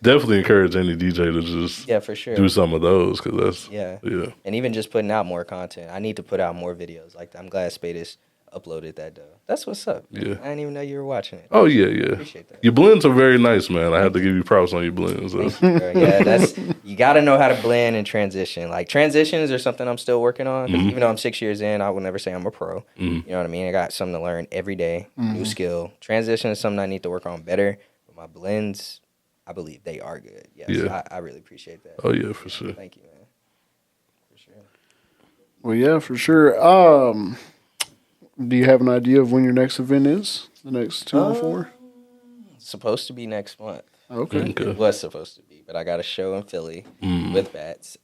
definitely encourage any DJ to just for sure do some of those because that's yeah. And even just putting out more content. I need to put out more videos. Like I'm glad Spadish uploaded that though. That's what's up. Yeah. I didn't even know you were watching it. Oh yeah. Appreciate that. Your blends are very nice, man. I have to give you props on your blends. Thank you, bro. Yeah, you got to know how to blend and transition. Like transitions are something I'm still working on. Even though I'm 6 years in, I will never say I'm a pro. You know what I mean? I got something to learn every day, new skill. Transition is something I need to work on better. But my blends, I believe they are good. Yes, I really appreciate that. Oh yeah, for sure. Thank you, man. For sure. Well, yeah, for sure. Do you have an idea of when your next event is? The next 214? It's supposed to be next month. Okay. It was supposed to be, but I got a show in Philly with Bats.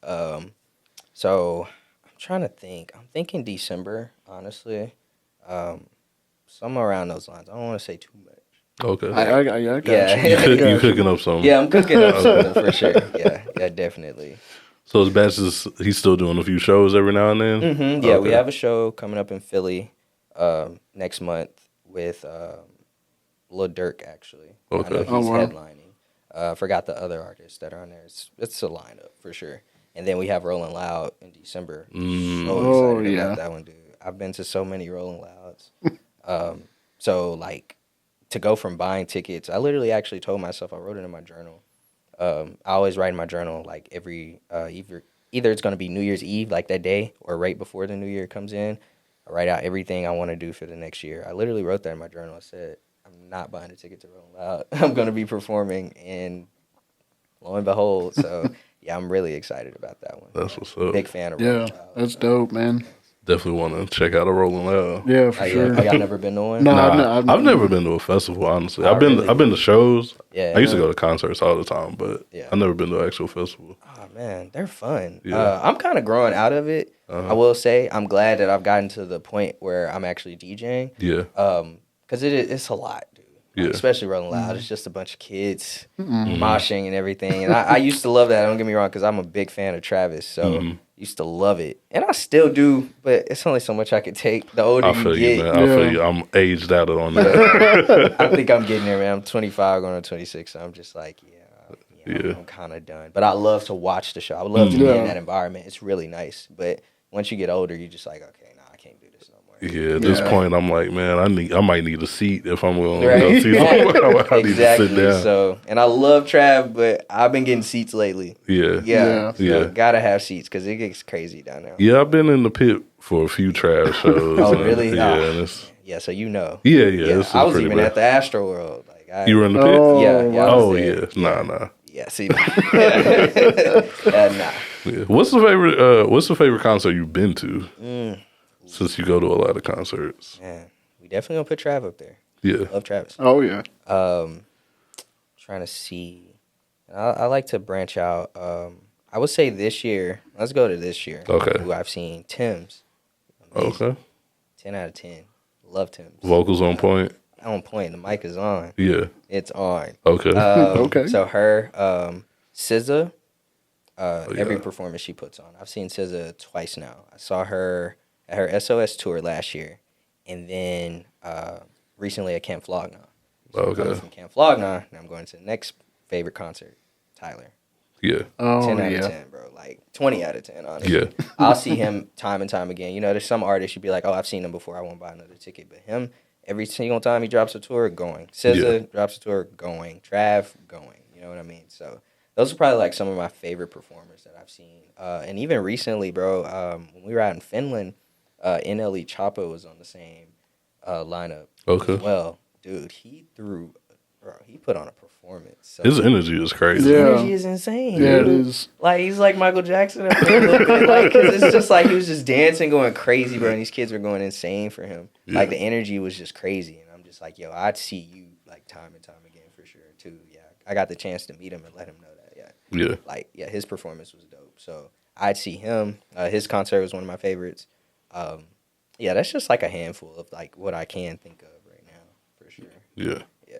So I'm trying to think. I'm thinking December, honestly. Somewhere around those lines. I don't want to say too much. Okay. I got you. You cooking up something? Yeah, I'm cooking up something for sure. Yeah, definitely. So his Bats he's still doing a few shows every now and then? Mm-hmm. Yeah, we have a show coming up in Philly next month with Lil Durk, actually. Okay. I know he's headlining. Forgot the other artists that are on there. It's a lineup for sure. And then we have Rolling Loud in December. So excited about that one, dude. I've been to so many Rolling Louds. So, like, to go from buying tickets, I literally actually told myself, I wrote it in my journal. I always write in my journal, like, every, either it's going to be New Year's Eve, like that day, or right before the New Year comes in. I write out everything I want to do for the next year. I literally wrote that in my journal. I said, I'm not buying a ticket to Rolling Loud. I'm going to be performing, and lo and behold. So, yeah, I'm really excited about that one. That's what's up. Big fan of Rolling Loud. That's dope, man. Definitely want to check out a Rolling Loud. Yeah, for sure. Y'all never been to one? No, I've never been to a festival, honestly. Oh, I've been to shows. Yeah. I used to go to concerts all the time, but I've never been to an actual festival. Oh, man, they're fun. Yeah. I'm kind of growing out of it. I will say I'm glad that I've gotten to the point where I'm actually DJing. Yeah. Because it's a lot, dude. Yeah. Especially Rolling Loud. It's just a bunch of kids moshing and everything. And I used to love that. Don't get me wrong, because I'm a big fan of Travis. So Used to love it, and I still do, but it's only so much I could take. The older I feel you get, man. I feel you. I'm aged out on that. I think I'm getting there, man. I'm 25, going to 26, so I'm just like, I'm kind of done. But I love to watch the show. I would love to be in that environment. It's really nice. But once you get older, you're just like, okay, nah, I can't do this no more. Yeah, at this point, I'm like, man, I might need a seat if I'm going to go see someone. I need to sit down. So, and I love Trav, but I've been getting seats lately. Yeah. So gotta have seats because it gets crazy down there. Yeah, I've been in the pit for a few Trav shows. Oh, really? Yeah, so you know. Yeah. I was even at the Astro World. You were in the pit? Yeah. Nah. Yeah, see. Nah. Yeah. What's the favorite concert you've been to? Since you go to a lot of concerts. Man, we definitely gonna put Trav up there. Yeah. Love Travis. Oh yeah. Trying to see. I like to branch out. I would say this year. Let's go to this year. Okay. Who I've seen. Tim's. Amazing. Okay. 10 out of 10. Love Tim's. Vocals on point. On point. The mic is on. Yeah. It's on. Okay. Okay. So her, SZA, every performance she puts on. I've seen SZA twice now. I saw her at her SOS tour last year, and then recently at Camp Flogna. So I'm coming from Camp Flogna, and I'm going to the next favorite concert, Tyler. Yeah. 10 out of 10, bro. Like 20 out of 10, honestly. Yeah. I'll see him time and time again. You know, there's some artists you'd be like, oh, I've seen him before. I won't buy another ticket. But him, every single time he drops a tour, going. SZA drops a tour, going. Trav, going. You know what I mean? So those are probably like some of my favorite performers that I've seen. And even recently, bro, when we were out in Finland, NLE Choppa was on the same lineup as well. Dude, he put on a performance. So his energy is crazy. His energy is insane. Yeah, it is. Like, he's like Michael Jackson. Like, cause it's just like he was just dancing, going crazy, bro, and these kids were going insane for him. Yeah. Like, the energy was just crazy, and I'm just like, yo, I'd see you, like, time and time again for sure, too. Yeah, I got the chance to meet him and let him know that, Yeah. Like, yeah, his performance was dope. So, I'd see him. His concert was one of my favorites. Yeah, that's just, like, a handful of, like, what I can think of right now, for sure. Yeah. Yeah.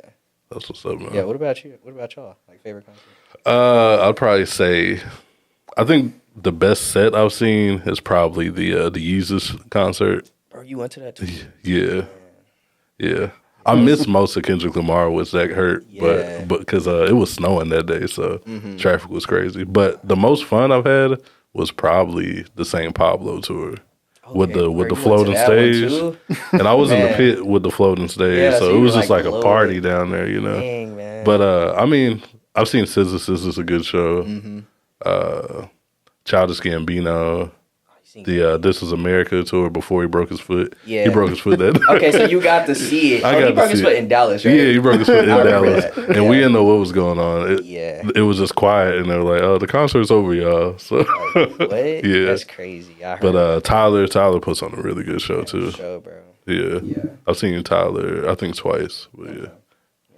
That's what's up, man. Yeah, what about you? What about y'all? Like, favorite concert? I'd probably say, I think the best set I've seen is probably the Yeezus concert. Bro, you went to that too? Yeah. I missed most of Kendrick Lamar with Zach Hurt, but because it was snowing that day, so traffic was crazy. But the most fun I've had was probably the St. Pablo tour. With the floating stage, and I was in the pit with the floating stage, so it was just like a party down there, you know. Dang, man. But I mean, I've seen SZA. SZA's a good show. Childish Gambino, the This Was America tour before he broke his foot. Yeah, he broke his foot that. Okay, so you got to see it. He broke his foot in Dallas, right? Yeah, he broke his foot in Dallas, and we didn't know what was going on. It was just quiet, and they were like, "Oh, the concert's over, y'all." So what? Yeah, that's crazy. But Tyler puts on a really good show too. Show, bro. Yeah, I've seen Tyler, I think twice. But yeah.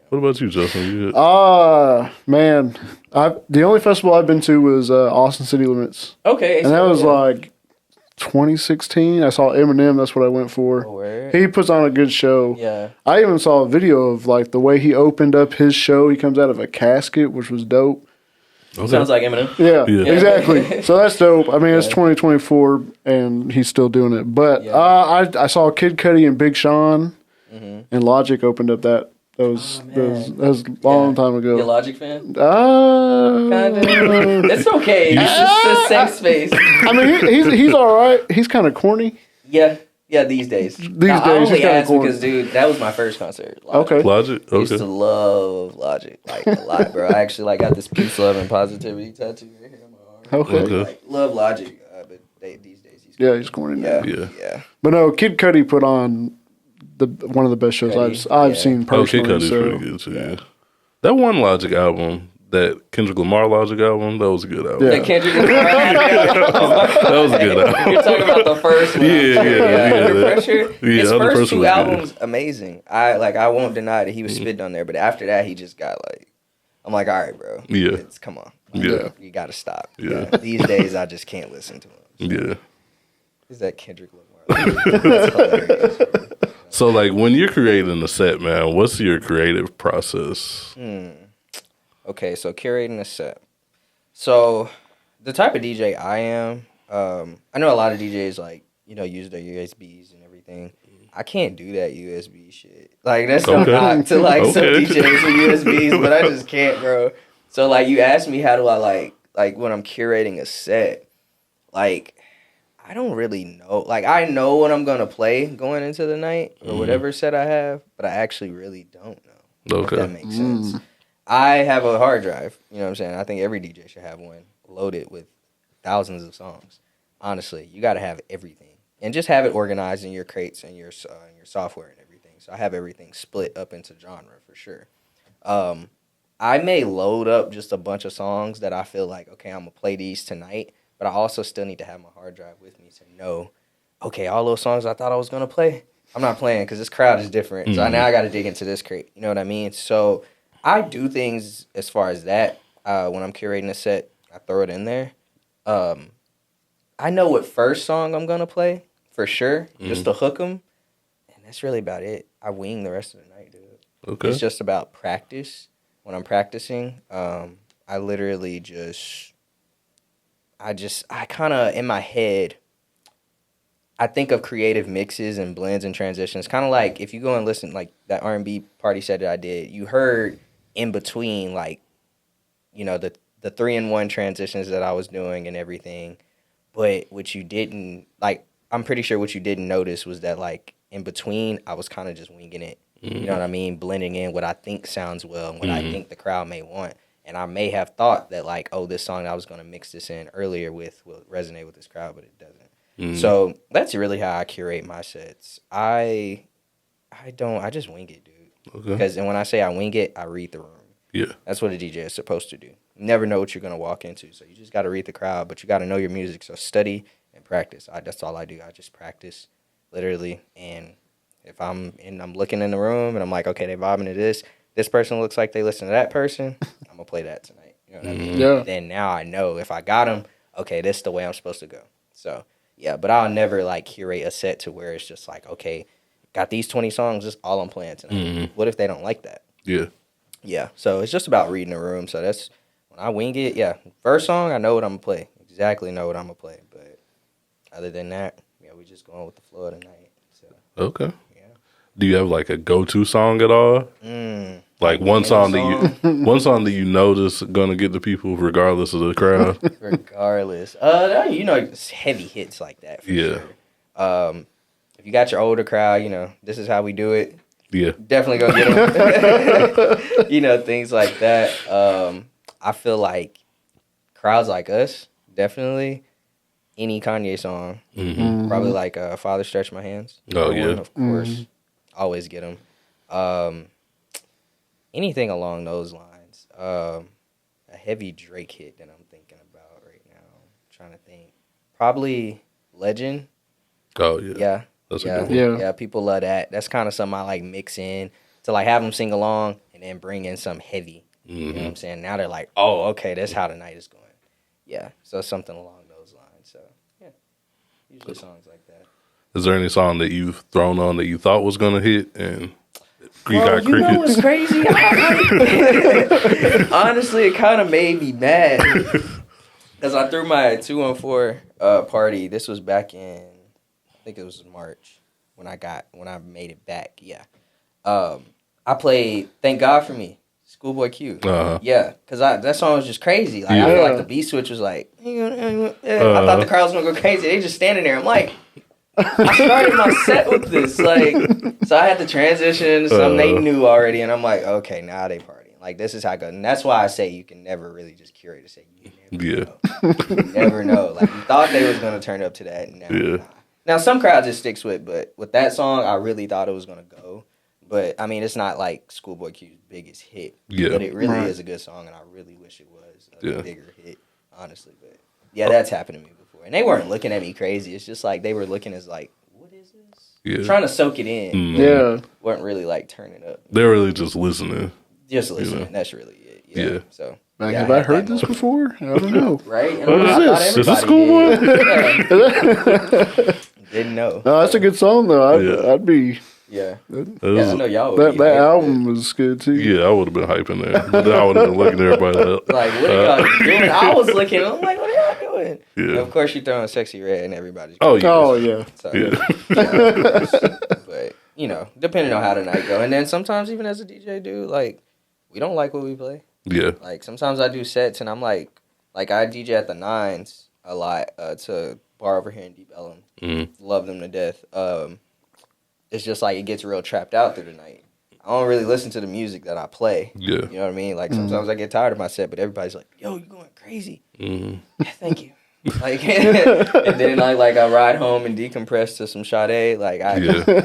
What about you, Justin? Man, the only festival I've been to was Austin City Limits. Okay, and that was like 2016. I saw Eminem. That's what I went for. Oh, word. He puts on a good show. Yeah. I even saw a video of like the way he opened up his show. He comes out of a casket, which was dope. Okay. Sounds like Eminem. Yeah, exactly. So that's dope. I mean, it's 2024, and he's still doing it. But I saw Kid Cudi and Big Sean, and Logic opened up that. That was a long time ago. You a Logic fan? It's okay. It's just a safe space. I mean, he's all right. He's kind of corny. Yeah, these days. I only asked because, dude, that was my first concert. Logic. Okay. Logic? Okay. I used to love Logic, like, a lot, bro. I actually, like, got this peace, love, and positivity tattoo right here on my arm. Okay. Like, love Logic, but these days he's corny now. Yeah. But no, Kid Cudi put on one of the best shows I've seen personally. Kid Cudi's pretty good too. Yeah. That one Logic album, that Kendrick Lamar Logic album, that was a good album. Yeah. Kendrick Lamar that was a good album. You're talking about the first one. Yeah. Under Pressure. Yeah, his Under first Pressure two was albums, amazing. I won't deny that he was spitting on there, but after that, he just got like, I'm like, all right, bro. Yeah. Come on. Yeah. You got to stop. Yeah. These days, I just can't listen to him. So. Yeah. Is that Kendrick Lamar? That's hilarious. So, like, when you're creating a set, man, what's your creative process? Okay, so curating a set. So, the type of DJ I am, I know a lot of DJs like use their USBs and everything. I can't do that USB shit. Like that's no knock to like some DJs with USBs, but I just can't, bro. So like you asked me how do I like when I'm curating a set, like I don't really know. Like I know what I'm gonna play going into the night or whatever set I have, but I actually really don't know. Okay. If that makes sense. I have a hard drive, you know what I'm saying? I think every DJ should have one loaded with thousands of songs. Honestly, you got to have everything. And just have it organized in your crates and your software and everything. So I have everything split up into genre for sure. I may load up just a bunch of songs that I feel like, okay, I'm going to play these tonight. But I also still need to have my hard drive with me to know, okay, all those songs I thought I was going to play, I'm not playing because this crowd is different. So now I got to dig into this crate. You know what I mean? So I do things as far as that. When I'm curating a set, I throw it in there. I know what first song I'm going to play. For sure, just to hook them, and that's really about it. I wing the rest of the night, dude. Okay. It's just about practice. When I'm practicing, I literally I kind of, in my head, I think of creative mixes and blends and transitions. Kind of like, if you go and listen, like that R&B party set that I did, you heard in between, like, the 3-in-1 transitions that I was doing and everything, but what you didn't, like, I'm pretty sure what you didn't notice was that, like, in between, I was kind of just winging it. You know what I mean? Blending in what I think sounds well and what I think the crowd may want. And I may have thought that, like, oh, this song I was going to mix this in earlier with will resonate with this crowd, but it doesn't. So that's really how I curate my sets. I just wing it, dude. Okay. Because when I say I wing it, I read the room. Yeah. That's what a DJ is supposed to do. You never know what you're going to walk into. So you just got to read the crowd, but you got to know your music. So study and practice. That's all I do. I just practice, literally. And if I'm looking in the room and I'm like, okay, they vibing to this. This person looks like they listen to that person. I'm gonna play that tonight. You know what I mean? Yeah. And then now I know if I got them, okay, this is the way I'm supposed to go. So yeah, but I'll never like curate a set to where it's just like, okay, got these 20 songs. This is all I'm playing tonight. What if they don't like that? Yeah. Yeah. So it's just about reading the room. So that's when I wing it. Yeah. First song, I know what I'm gonna play. Exactly know what I'm gonna play. But other than that, yeah, we just going with the flow tonight. So. Okay. Yeah. Do you have like a go-to song at all? Like one song that you know that's gonna get the people regardless of the crowd. Regardless, it's heavy hits like that. For sure. If you got your older crowd, this is how we do it. Yeah, definitely go get them. Things like that. I feel like crowds like us, definitely. Any Kanye song, probably like "Father Stretch My Hands." Oh yeah, of course, always get them. Anything along those lines. A heavy Drake hit that I'm thinking about right now. I'm trying to think. Probably Legend. Oh yeah, yeah, that's a good one. Yeah, people love that. That's kind of something I like mix in to like have them sing along and then bring in some heavy. You know what I'm saying? Now they're like, oh, okay, that's how the night is going. Yeah, so something along those lines. So yeah, usually songs like that. Is there any song that you've thrown on that you thought was gonna hit and you got crickets? You know what's crazy? Honestly, it kind of made me mad because I threw my 214 party. This was back in, I think it was March when I made it back. Yeah, I played "Thank God for Me." Schoolboy Q. Yeah, because that song was just crazy. Like I feel like the beat switch was like, I thought the crowd was gonna go crazy. They just standing there. I'm like, I started my set with this. Like, so I had to transition to something they knew already, and I'm like, okay, now they partying. Like this is how it goes. And that's why I say you can never really just curate a set. You never know. You never know. Like you thought they was gonna turn up to that, and now some crowds it sticks with, but with that song, I really thought it was gonna go. But, I mean, it's not like Schoolboy Q's biggest hit. Yeah. But it really is a good song, and I really wish it was a bigger hit, honestly. But, yeah, that's happened to me before. And they weren't looking at me crazy. It's just like they were looking as like, what is this? Yeah. Trying to soak it in. Yeah. Weren't really, like, turning up. They're really just listening. Just listening. That's really it. Yeah. So. Like, have I heard this before? I don't know. Right? And what is this? Is this Schoolboy? Didn't know. No, that's a good song, though. I'd be... Yeah. I know y'all would that album was good, too. Yeah, I would have been hyping there. But then I would have been looking at everybody up. Like, what are y'all doing? I was looking. I'm like, what are y'all good. Yeah. And of course, you throw in Sexy Red, and everybody's. Oh yeah. Oh yeah. So, Yeah. but depending on how the night go, and then sometimes even as a DJ, dude, like we don't like what we play. Yeah. Like sometimes I do sets, and I'm like I DJ at the Nines a lot to bar over here in Deep Ellum. Love them to death. It's just like it gets real trapped out through the night. I don't really listen to the music that I play. Yeah. You know what I mean? Like sometimes I get tired of my set, but everybody's like, "Yo, you going crazy?" Yeah, thank you. Like, and then I ride home and decompress to some Sade. Like,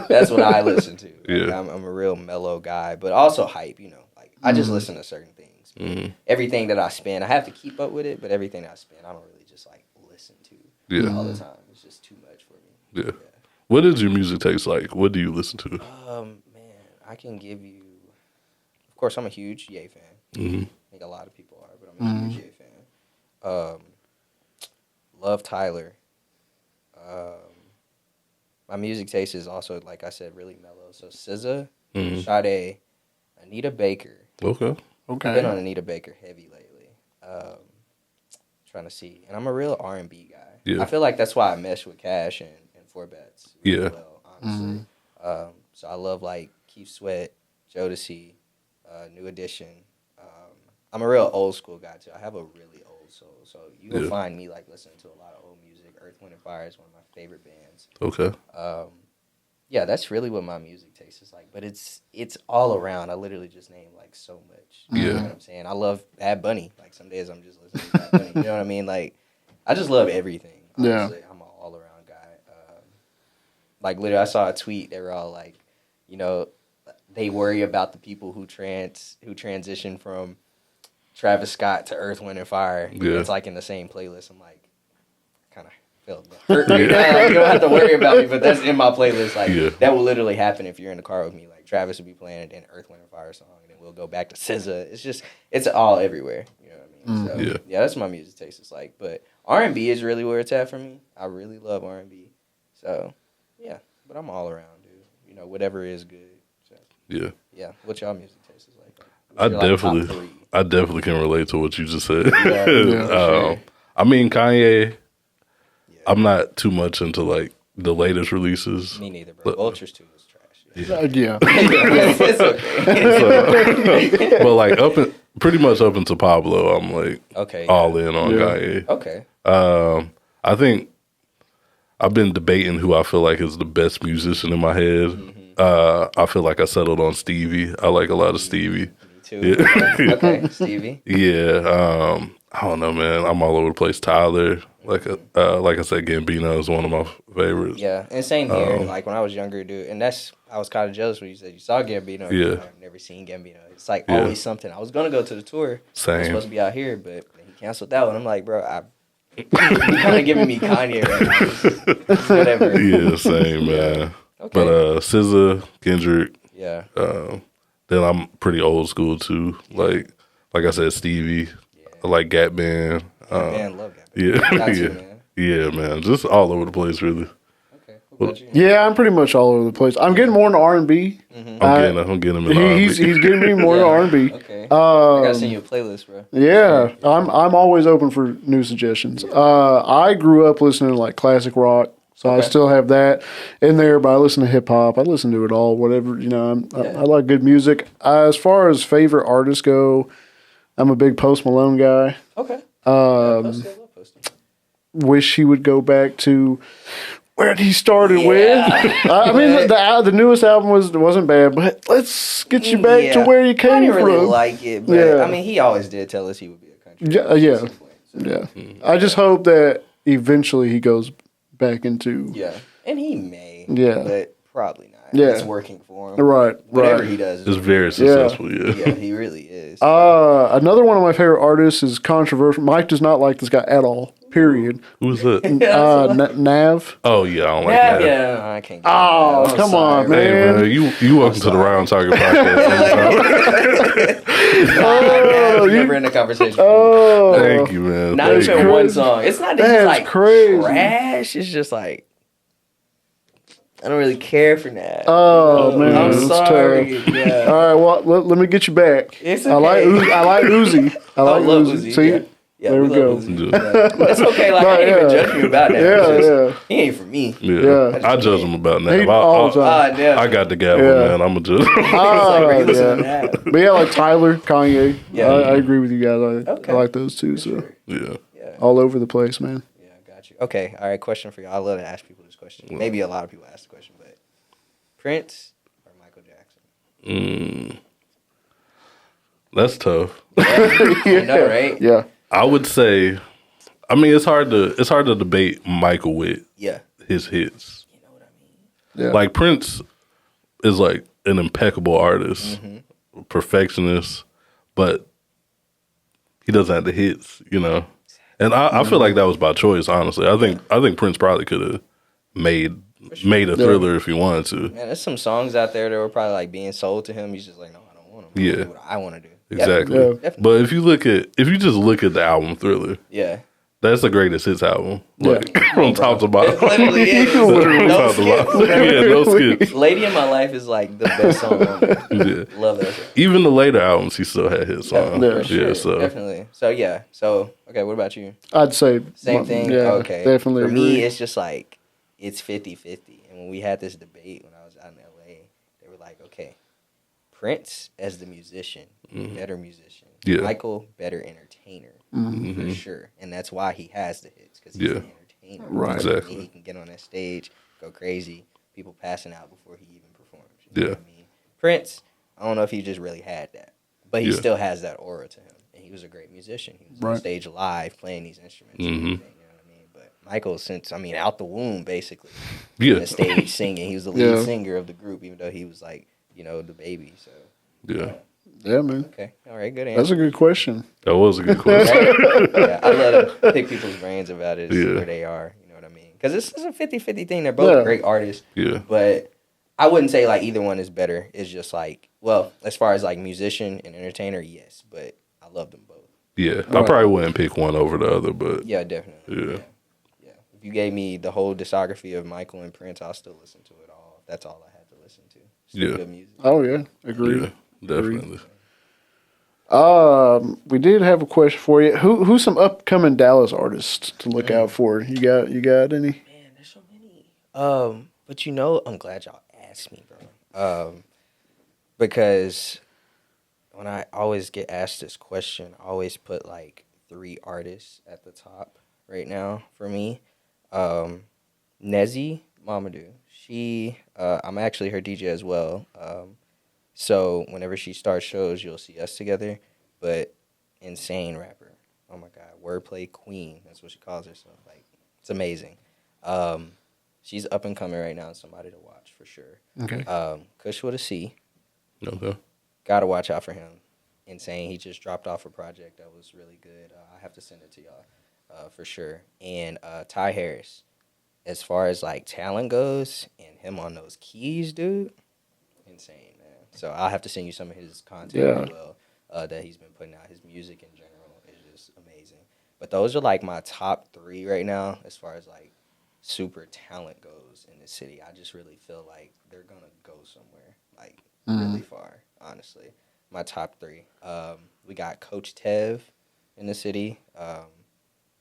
that's what I listen to. Like, Yeah. I'm a real mellow guy, but also hype. Like I just listen to certain things. Everything that I spin, I have to keep up with it, but everything that I spin, I don't really just like listen to all the time. It's just too much for me. Yeah. What is your music taste like? What do you listen to? Man, I can give you. Of course, I'm a huge Ye fan. I think a lot of people are, but I'm a huge Ye fan. Love Tyler. My music taste is also, like I said, really mellow. So SZA, Sade, Anita Baker. Okay. I've been on Anita Baker heavy lately. Trying to see, and I'm a real R&B guy. Yeah. I feel like that's why I mesh with Kaash and Four Bets. Yeah. Well, honestly. So I love like Keith Sweat, Jodeci, New Edition. I'm a real old school guy too. I have a really old soul, so you will find me like listening to a lot of old music. Earth, Wind, and Fire is one of my favorite bands. Okay. Yeah, that's really what my music taste is like. But it's all around. I literally just named like so much. Yeah. You know what I'm saying? I love Bad Bunny. Like some days I'm just listening to Bad Bunny. You know what I mean? Like I just love everything. Honestly. I'm an all around guy. Like literally, I saw a tweet. They were all like, they worry about the people who transition from Travis Scott to Earth, Wind, and Fire. Yeah. It's like in the same playlist. I'm like, kind of felt hurt. Like, you don't have to worry about me, but that's in my playlist. Like that will literally happen if you're in the car with me. Like Travis will be playing and then Earth, Wind, and Fire song, and then we'll go back to SZA. It's all everywhere. You know what I mean? So, yeah, that's my music taste. It's like, but R&B is really where it's at for me. I really love R&B. So yeah, but I'm all around, dude. Whatever is good. So, yeah. What y'all music taste is like? I definitely can relate to what you just said. Sure. I mean, Kanye. I'm not too much into like the latest releases. Me neither, bro. Vultures 2 is trash. Yeah. It's okay. But like pretty much up into Pablo, I'm like all in on Kanye. Okay. I think I've been debating who I feel like is the best musician in my head. I feel like I settled on Stevie. I like a lot of Stevie. Me too. Yeah. Okay, Stevie. Yeah. I don't know, man. I'm all over the place. Tyler, like I said, Gambino is one of my favorites. Yeah, and same here. Like when I was younger, dude, and I was kind of jealous when you said you saw Gambino. Yeah. I've never seen Gambino. It's like always something. I was gonna go to the tour. Same. I was supposed to be out here, but he canceled that one. I'm like, bro, you're kind of giving me Kanye right now. Whatever. Yeah, same, man. Okay. But SZA, Kendrick. Yeah. Then I'm pretty old school too. Like I said, Stevie. I like Gap Band. Man, love that. Yeah, yeah, man. Just all over the place, really. Okay. What about you? Yeah, I'm pretty much all over the place. I'm getting more into R&B. I'm getting him in R&B. He's getting me more into R&B. Okay. I gotta send you a playlist, bro. Yeah, I'm always open for new suggestions. I grew up listening to like classic rock, so I still have that in there. But I listen to hip hop. I listen to it all, whatever. I like good music. As far as favorite artists go, I'm a big Post Malone guy. Okay. I love Post. Wish he would go back to where he started with. I mean, the newest album wasn't bad, but let's get you back to where you came from. I didn't really like it, but I mean, he always did tell us he would be a country. Yeah. I just hope that eventually he goes back into. Yeah, and he may. Yeah, but probably not. Yeah, it's working for him. Right. Whatever he does is very successful. Yeah, he really is. Another one of my favorite artists is controversial. Mike does not like this guy at all. Period. Who's that? Nav. Oh yeah, I don't like Nav. Yeah, I can't. Come on, man. Hey man, you welcome to the Round Target podcast. He's never in the conversation. Thank you, man. Not even one song. It's not that he's like crazy. Trash. It's just like I don't really care for that. Oh man, I'm sorry. Yeah. All right, well let me get you back. It's okay. I like Uzi. I like love Uzi. Uzi. See, Yeah, there we go. That's okay. Like, I ain't even judge you about that. Yeah. He ain't for me. Yeah. I judge him about that. I got the gavel, man. I'm a judge. But yeah, like Tyler, Kanye. Yeah, I agree with you guys. I like those two. So yeah, all over the place, man. Yeah, I got you. Okay, all right. Question for you. I love to ask people this question. Maybe a lot of people ask the question, but Prince or Michael Jackson? That's tough. I know, right? Yeah. I would say, I mean, it's hard to debate Michael with his hits. You know what I mean? Yeah. Like Prince is like an impeccable artist, perfectionist, but he doesn't have the hits, you know. And I feel like that was by choice, honestly. I think Prince probably could have made a Thriller if he wanted to. Man, there's some songs out there that were probably like being sold to him. He's just like, no, I don't want them. I do what I want to do. Exactly. Definitely. But if you just look at the album Thriller, that's the greatest hits album. Like from top to bottom. It literally is. No skips. No skips. Lady in My Life is like the best song on there. Love that song. Even the later albums, he still had hits on. So definitely. So okay, what about you? I'd say same thing. Yeah, okay. Definitely. For agree. me, it's just like it's 50-50. And when we had this debate when I was out in LA, they were like, okay, Prince as the musician, better musician. Yeah. Michael, better entertainer. For sure. And that's why he has the hits, because he's an entertainer. Right. Exactly. He can get on that stage, go crazy, people passing out before he even performs. You know what I mean? Prince, I don't know if he just really had that, but he still has that aura to him. And he was a great musician. He was on stage live playing these instruments and everything, you know what I mean? But Michael, out the womb, basically, on the stage singing. He was the lead singer of the group, even though he was like, the baby. So Yeah, man. Okay. All right. Good answer. That's a good question. That was a good question. I love to pick people's brains about it, see where they are. You know what I mean? Because this is a 50-50 thing. They're both great artists. Yeah. But I wouldn't say like either one is better. It's just like, well, as far as like musician and entertainer, yes. But I love them both. Yeah. I probably wouldn't pick one over the other, but. Yeah, definitely. Yeah. If you gave me the whole discography of Michael and Prince, I'll still listen to it all. That's all I had to listen to. Still good music. Oh, yeah. Agreed. Yeah, definitely. We did have a question for you. Who's some upcoming Dallas artists to look out for? You got any? Man, there's so many. But I'm glad y'all asked me, bro. Because when I always get asked this question, I always put like 3 artists at the top right now for me. Nezzy Mamadou. She, I'm actually her DJ as well. So whenever she starts shows, you'll see us together. But insane rapper. Oh my God, wordplay queen. That's what she calls herself. Like, it's amazing. She's up and coming right now. Somebody to watch for sure. Okay. Kush with a C. Okay. Gotta watch out for him. Insane. He just dropped off a project that was really good. I have to send it to y'all for sure. And Ty Harris. As far as like talent goes, and him on those keys, dude, insane, man. So I'll have to send you some of his content as well that he's been putting out. His music in general is just amazing. But those are like my top 3 right now as far as like super talent goes in the city. I just really feel like they're gonna go somewhere like really far. Honestly, my top 3. We got Coach Tev in the city,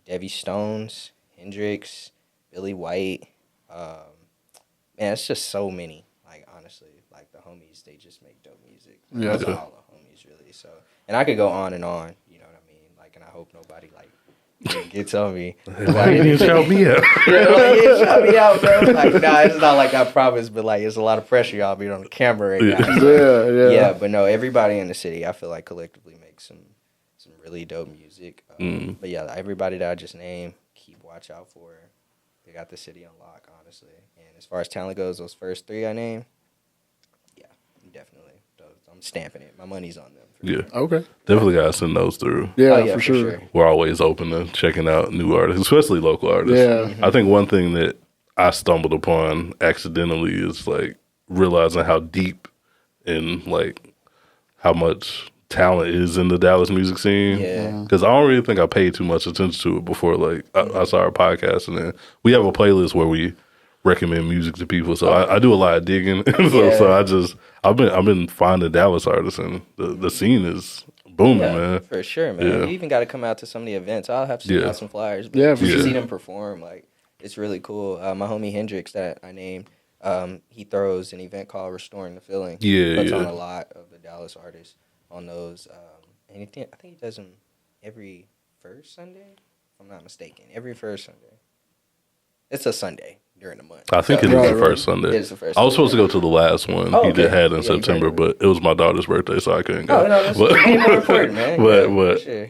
Debbie Stones, Hendrix, Billy White. Man, it's just so many. Like, honestly, like the homies, they just make dope music. Yeah. Those are all the homies, really. So, and I could go on and on. You know what I mean? Like, and I hope nobody like gets on me. Why didn't you shout me out? Shout me out, bro. Like, nah, it's not like I promised, but like, it's a lot of pressure y'all being on the camera right now. So, yeah, but no, everybody in the city, I feel like collectively makes some really dope music. But yeah, everybody that I just named, keep watch out for. They got the city on lock, honestly. And as far as talent goes, those first 3 I named, yeah, definitely. I'm stamping it. My money's on them. Sure. Okay. Definitely got to send those through. Yeah, for sure. We're always open to checking out new artists, especially local artists. Yeah. I think one thing that I stumbled upon accidentally is like realizing how deep and like how much talent is in the Dallas music scene. Yeah. Because I don't really think I paid too much attention to it before like I saw our podcast, and then we have a playlist where we recommend music to people. So I do a lot of digging. So I've been finding Dallas artists, and the scene is booming, man. For sure, man. You even got to come out to some of the events. I'll have to send out some flyers. But Yeah, for sure. See them perform. Like, it's really cool. My homie Hendrix that I named, he throws an event called Restoring the Feeling. Yeah, puts on a lot of the Dallas artists on those. And I think he does them every first Sunday, if I'm not mistaken. Every first Sunday. It's a Sunday during the month. I think it is the first Sunday. It is the first I was supposed to go to the last one he had in September, but it was my daughter's birthday, so I couldn't go. Oh, no, that's way more important, man.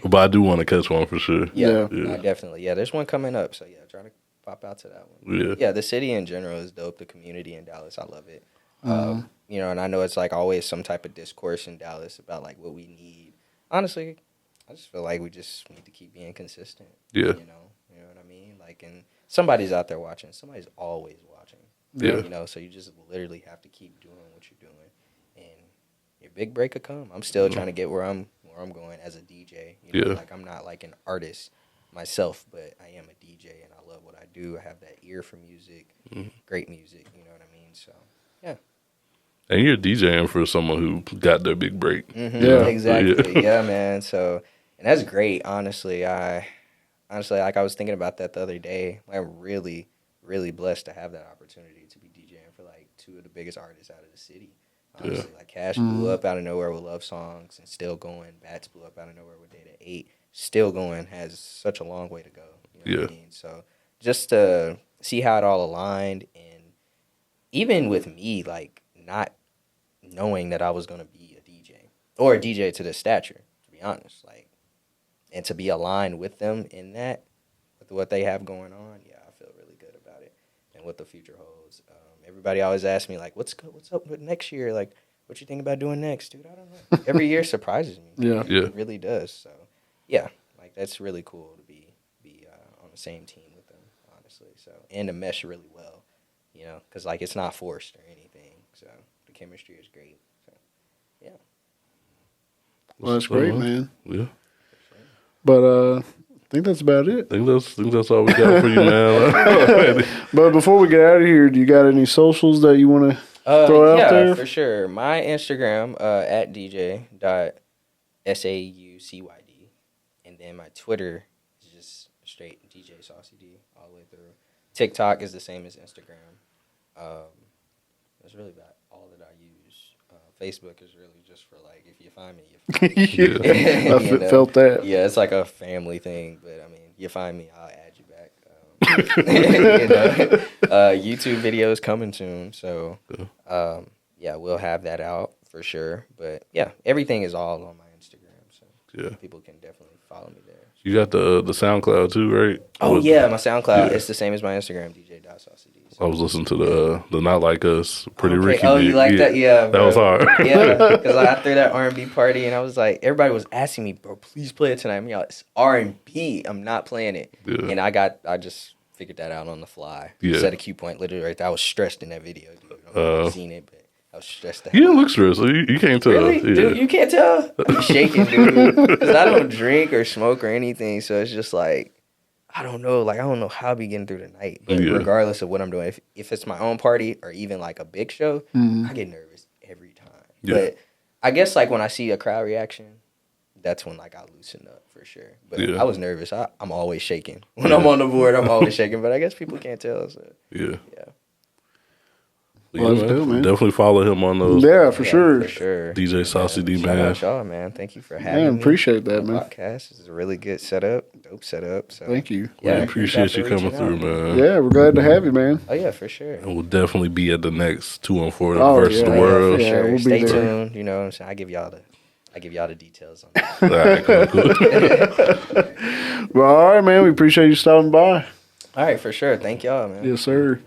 But I do want to catch one for sure. Yeah. Definitely. Yeah, there's one coming up, so try to pop out to that one. Yeah, the city in general is dope. The community in Dallas, I love it. And I know it's like always some type of discourse in Dallas about like what we need. Honestly, I just feel like we just need to keep being consistent. Yeah. You know what I mean? Like, and somebody's out there watching. Somebody's always watching. Yeah. So you just literally have to keep doing what you're doing, and your big break will come. I'm still trying to get where I'm going as a DJ. Like I'm not like an artist myself, but I am a DJ, and I love what I do. I have that ear for music, great music. You know what I mean? So yeah. And you're DJing for someone who got their big break. Yeah, exactly. Yeah, man. So, and that's great. Honestly, like I was thinking about that the other day. I'm really, really blessed to have that opportunity to be DJing for like two of the biggest artists out of the city. Honestly, like Kaash blew up out of nowhere with Love Songs and still going. Bats blew up out of nowhere with Data 8, still going. Has such a long way to go. You know what I mean? So just to see how it all aligned, and even with me, like not knowing that I was gonna be a DJ or a DJ to this stature, to be honest, like. And to be aligned with them in that, with what they have going on, I feel really good about it and what the future holds. Everybody always asks me, like, what's up with next year? Like, what you think about doing next? Dude, I don't know. Every year surprises me. It really does. So, like, that's really cool to be on the same team with them, honestly. So, and to mesh really well, because, like, it's not forced or anything. So, the chemistry is great. So, yeah. Well, that's great, man. Yeah. But I think that's about it. I think that's all we got for you, man. But before we get out of here, do you got any socials that you want to throw out there? Yeah, for sure. My Instagram, at DJ.SaucyD. And then my Twitter is just straight DJ SaucyD all the way through. TikTok is the same as Instagram. That's really about all that I use. Facebook is really just for, like, if you find me, you find me. I felt that. Yeah, it's like a family thing, but, I mean, you find me, I'll add you back. YouTube videos coming soon, so, we'll have that out for sure. But, everything is all on my Instagram, so people can definitely follow me there. You got the SoundCloud too, right? Oh, yeah, my SoundCloud. It's the same as my Instagram, DJ.SaucyD. I was listening to the Not Like Us, Pretty Ricky. Oh, you like that? Yeah, bro. That was hard. Yeah, because I threw that R&B party, and I was like, everybody was asking me, bro, please play it tonight. I mean, it's R&B. I'm not playing it. Yeah. And I just figured that out on the fly. Yeah. Set a cue point literally right there. I was stressed in that video, dude. I don't know if you've seen it, but I was stressed. You didn't look stressed. You can't tell. Really? Yeah. Dude, you can't tell? I'm shaking, dude. Because I don't drink or smoke or anything, so it's just like, I don't know how I be getting through the night. But regardless of what I'm doing, if it's my own party or even like a big show, I get nervous every time. Yeah. But I guess like when I see a crowd reaction, that's when like I loosen up for sure. But I was nervous. I'm always shaking. When I'm on the board, I'm always shaking. But I guess people can't tell. So. Yeah. Well, that's dope, man. Definitely follow him on those. Yeah, for sure. For sure. DJ SaucyD, man. Shout out y'all, man. Thank you for having me. Appreciate that, man. Podcast. This is a really good setup. Dope setup. So. Thank you. Yeah, appreciate you coming through, man. Yeah, we're glad to have you, man. Oh, yeah, for sure. And we'll definitely be at the next 2-on-4 versus the world. Yeah, for sure. We'll Stay tuned. You know what I'm saying? I give y'all the details on that. All right, cool. Well, all right, man. We appreciate you stopping by. All right, for sure. Thank y'all, man. Yes, sir.